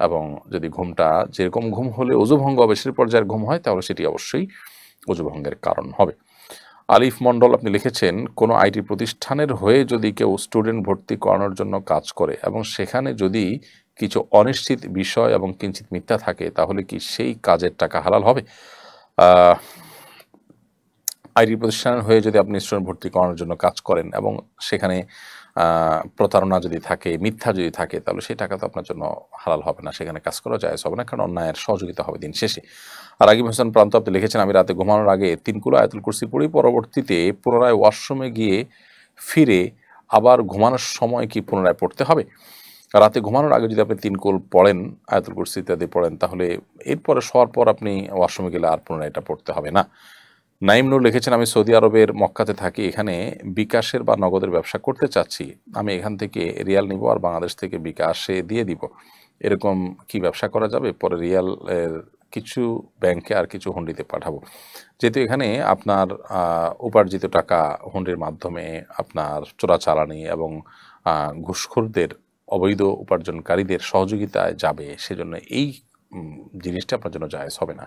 এবং যদি ঘুমটা যেরকম ঘুম হলে উযু ভঙ্গ হবে সে পর্যায়ের ঘুম হয়, তাহলে সেটি অবশ্যই উযু ভঙ্গের কারণ হবে। আলিফ মণ্ডল আপনি লিখেছেন, কোনো আইটি প্রতিষ্ঠানের হয়ে যদি কেউ স্টুডেন্ট ভর্তি করানোর জন্য কাজ করে এবং সেখানে যদি কিছু অনিশ্চিত বিষয় এবং কিঞ্চিত মিথ্যা থাকে, তাহলে কি সেই কাজের টাকা হালাল হবে? আইটি প্রতিষ্ঠানের হয়ে যদি আপনি স্টুডেন্ট ভর্তি করানোর জন্য কাজ করেন এবং সেখানে প্রতারণা যদি থাকে, মিথ্যা যদি থাকে, তাহলে সেই টাকা তো আপনার জন্য হালাল হবে না, সেখানে কাজ করা জায়েজ হবে না, কারণ অন্যায়ের সহযোগিতা হবে দিন শেষে। আর রাগিব হোসেন প্রান্ত আপনি লিখেছেন, আমি রাতে ঘুমানোর আগে 3 কুল আয়াতুল কুরসি পড়ি, পরবর্তীতে পুনরায় ওয়াশরুমে গিয়ে ফিরে আবার ঘুমানোর সময় কি পুনরায় পড়তে হবে? রাতে ঘুমানোর আগে যদি আপনি 3 কুল পড়েন, আয়াতুল কুরসি ইত্যাদি পড়েন, তাহলে এরপরে শোয়ার পর আপনি ওয়াশরুমে গেলে আর পুনরায় এটা পড়তে হবে না। নাইম নূর লিখেছেন, আমি সৌদি আরবের মক্কাতে থাকি, এখানে বিকাশের বা নগদের ব্যবসা করতে চাচ্ছি, আমি এখান থেকে রিয়াল নিব আর বাংলাদেশ থেকে বিকাশে দিয়ে দিব, এরকম কি ব্যবসা করা যাবে? পরে রিয়াল কিছু ব্যাংকে আর কিছু হুন্ডিতে পাঠাবো। যেহেতু এখানে আপনার উপার্জিত টাকা হুন্ডির মাধ্যমে আপনার চোরাচালানি এবং ঘুষখোরদের, অবৈধ উপার্জনকারীদের সহযোগিতায় যাবে, সেজন্য এই জিনিসটা আপনার জন্য জায়েজ হবে না।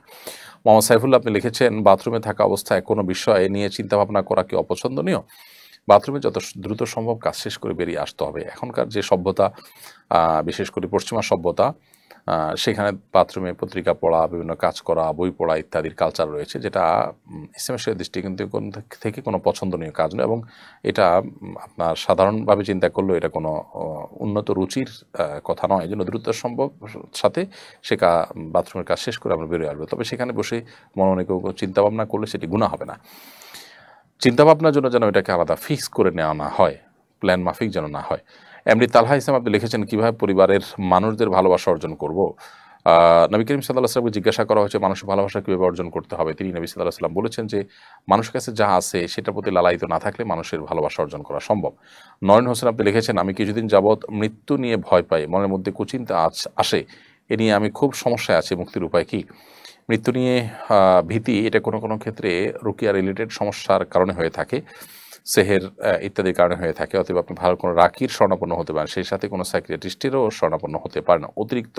মোহাম্মদ সাইফুল্লাহ আপনি লিখেছেন, বাথরুমে থাকা অবস্থায় কোনো বিষয় নিয়ে চিন্তাভাবনা করা কি অপছন্দনীয়? বাথরুমে যত দ্রুত সম্ভব কাজ শেষ করে বেরিয়ে আসতে হবে। এখনকার যে সভ্যতা, বিশেষ করে পশ্চিমা সভ্যতা, সেখানে বাথরুমে পত্রিকা পড়া, বিভিন্ন কাজ করা, বই পড়া ইত্যাদির কালচার রয়েছে, যেটা ইসলামের দৃষ্টিকোণ থেকে কোনো পছন্দনীয় কাজ নয়, এবং এটা আপনার সাধারণভাবে চিন্তা করলেও এটা কোনো উন্নত রুচির কথা নয়। এই জন্য দ্রুত সম্ভব সাথে সে বাথরুমের কাজ শেষ করে আমরা বেরোয় আসবো। তবে সেখানে বসে মনে মনে কেউ চিন্তাভাবনা করলে সেটি গুনাহ হবে না। চিন্তাভাবনার জন্য যেন এটাকে আলাদা ফিক্স করে নেওয়া না হয়, প্ল্যান মাফিক যেন না হয়। এমনি তালহা ইসলাম আপনি লিখেছেন, কীভাবে পরিবারের মানুষদের ভালোবাসা অর্জন করব? নবী করিম সাল্লাল্লাহু আলাইহি ওয়াসাল্লামকে জিজ্ঞাসা করা হয়েছে মানুষের ভালোবাসা কীভাবে অর্জন করতে হবে। তিনি নবী সাল্লাল্লাহু আলাইহি ওয়াসাল্লাম বলেছেন যে মানুষের কাছে যা আছে সেটার প্রতি লালায়িত না থাকলে মানুষের ভালোবাসা অর্জন করা সম্ভব। নয়ন হোসেন আপনি লিখেছেন, আমি কিছুদিন যাবৎ মৃত্যু নিয়ে ভয় পাই, মনের মধ্যে কুচিন্তা আসে, এ নিয়ে আমি খুব সমস্যায় আছি, মুক্তির উপায় কি? মৃত্যু নিয়ে ভীতি, এটা কোনো কোনো ক্ষেত্রে রুকিয়া রিলেটেড সমস্যার কারণে হয়ে থাকে, সেহের ইত্যাদির কারণে হয়ে থাকে। অতএব আপনি ভালো কোনো রাকির শরণাপন্ন হতে পারেন, সেই সাথে কোনো সাইকিয়াট্রিস্টেরও শরণাপন্ন হতে পারেন। অতিরিক্ত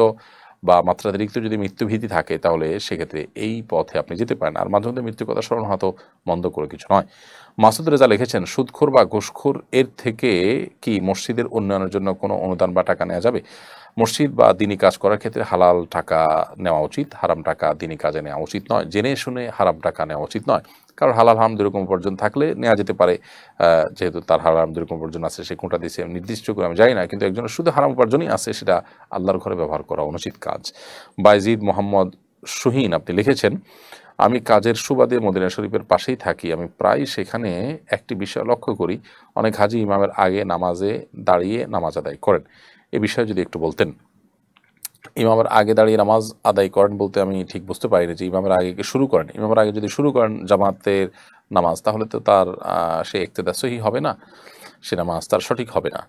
বা মাত্রাতিরিক্ত যদি মৃত্যুভীতি থাকে, তাহলে সেক্ষেত্রে এই পথে আপনি যেতে পারেন। আর মাঝে মধ্যে মৃত্যুর কথা স্মরণ হয়তো মন্দ করে কিছু নয়। মাসুদ রেজা লিখেছেন, সুদখোর বা ঘুষখোর এর থেকে কি মসজিদের উন্নয়নের জন্য কোনো অনুদান বা টাকা নেওয়া যাবে? মসজিদ বা দিনী কাজ করার ক্ষেত্রে হালাল টাকা নেওয়া উচিত, হারাম টাকা দিনী কাজে নেওয়া উচিত নয়। জেনে শুনে হারাম টাকা নেওয়া উচিত নয়, কারণ হালাল হারাম দুরকম উপার্জন থাকলে নেওয়া যেতে পারে। যেহেতু তার হারাম দুরকম উপার্জন আছে, সে কোনটা দিয়েছে নির্দিষ্ট করে আমি জানি না, কিন্তু একজনের শুধু হারাম উপার্জনই আছে, সেটা আল্লাহর ঘরে ব্যবহার করা অনুচিত কাজ। বাইজিদ মোহাম্মদ সুহিন আপনি লিখেছেন, আমি কাজের সুবাদে মদিনা শরীফের পাশেই থাকি, আমি প্রায় সেখানে একটি বিষয় লক্ষ্য করি, অনেক হাজি ইমামের আগে নামাজে দাঁড়িয়ে নামাজ আদায় করেন, এ বিষয়ে যদি একটু বলতেন। ইমামের আগে দাঁড়িয়ে নামাজ আদায় করেন বলতে আমি ঠিক বুঝতে পারিনি যে ইমামের আগে শুরু করেন। ইমামের আগে যদি শুরু করেন জামাতের নামাজ, তাহলে তো তার সে ইক্তেদা সহি হবে না, সে নামাজ তার সঠিক হবে না।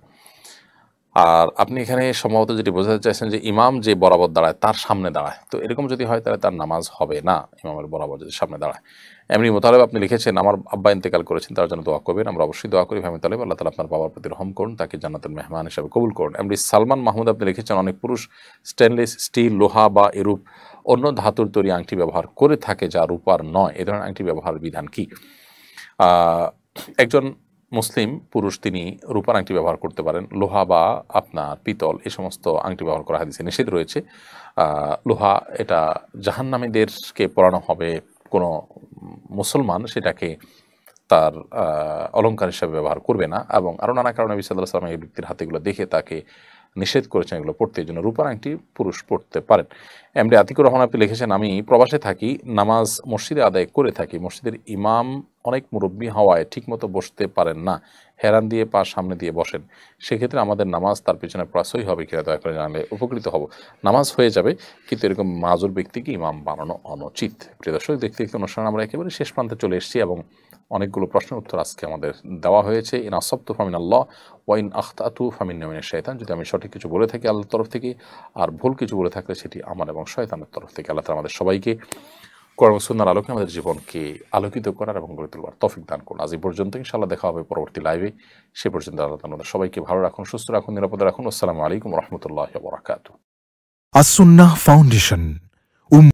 আর আপনি এখানে সম্ভবত যেটি বোঝাতে চাইছেন যে ইমাম যে বরাবর দাঁড়ায় তার সামনে দাঁড়ায়, তো এরকম যদি হয় তাহলে তার নামাজ হবে না, ইমামের বরাবর যদি সামনে দাঁড়ায়। এমনি মোতালেব আপনি লিখেছেন, আমার আব্বা ইন্তেকাল করেছেন, তার জন্য দোয়া করবেন। আমরা অবশ্যই দোয়া করি ভাই মোতালেব, আল্লাহ তাআলা আপনার বাবার প্রতি রহম করুন, তাকে জান্নাতুল মেহমান হিসেবে কবুল করুন। এমনি সালমান মাহমুদ আপনি লিখেছেন, অনেক পুরুষ স্টেনলেস স্টিল, লোহা বা এরূপ অন্য ধাতুর তৈরি আংটি ব্যবহার করে থাকে যা রূপার নয়, এ ধরনের আংটি ব্যবহার বিধান কি? একজন মুসলিম পুরুষ তিনি রূপার আংটি ব্যবহার করতে পারেন, লোহা বা আপনার পিতল এই সমস্ত আংটি ব্যবহার করা হাদিসে নিষেধ রয়েছে। লোহা এটা জাহান্নামীদেরকে পরানো হবে, কোনো মুসলমান সেটাকে তার অলঙ্কার হিসাবে ব্যবহার করবে না, এবং আরও নানা কারণে নবী সাল্লাল্লাহু আলাইহি ওয়াসাল্লাম এই ব্যক্তির হাতেগুলো দেখে তাকে নিষেধ করেছেন এগুলো পড়তে, এই জন্য রূপার আংটি পুরুষ পড়তে পারেন। এমনি আতিকুর রহমান আপনি লিখেছেন, আমি প্রবাসে থাকি, নামাজ মসজিদে আদায় করে থাকি, মসজিদের ইমাম অনেক মুরব্বী হওয়ায় ঠিকমতো বসতে পারেন না, হেরান দিয়ে পা সামনে দিয়ে বসেন, সেক্ষেত্রে আমাদের নামাজ তার পেছনে প্রাসই হবে কিনা দয়া করে জানালে উপকৃত হব। নামাজ হয়ে যাবে, কিন্তু এরকম মাজুর ব্যক্তিকে ইমাম বানানো অনুচিত। প্রিয় দর্শক, দেখতে দেখতে অনুষ্ঠান আমরা একেবারে শেষ প্রান্তে চলে এসেছি, এবং অনেকগুলো প্রশ্নের উত্তর আজকে আমাদের দেওয়া হয়েছে। ইন আসাবতু ফামিন আল্লাহ ওয়া ইন আখতাতু ফামিন শাইতান, যদি আমি সঠিক কিছু বলে থাকি আল্লাহর তরফ থেকে, আর ভুল কিছু বলে থাকলে সেটি আমার এবং শয়তানের তরফ থেকে। আল্লাহ তাআলা আমাদের সবাইকে কোরআন ও সুন্নাহর আলোকে আমাদের জীবনকে আলোকিত করার এবং গড়ে তোলবার তৌফিক দান করুন। আজ এই পর্যন্ত, ইনশাআল্লাহ দেখা হবে পরবর্তী লাইভে। সে পর্যন্ত আল্লাহ তাআলা আমাদের সবাইকে ভালো রাখুন, সুস্থ রাখুন, নিরাপদে রাখুন। আসসালামু আলাইকুম ওয়া রাহমাতুল্লাহি ওয়া বারাকাতুহু। আসুন্নাহ ফাউন্ডেশন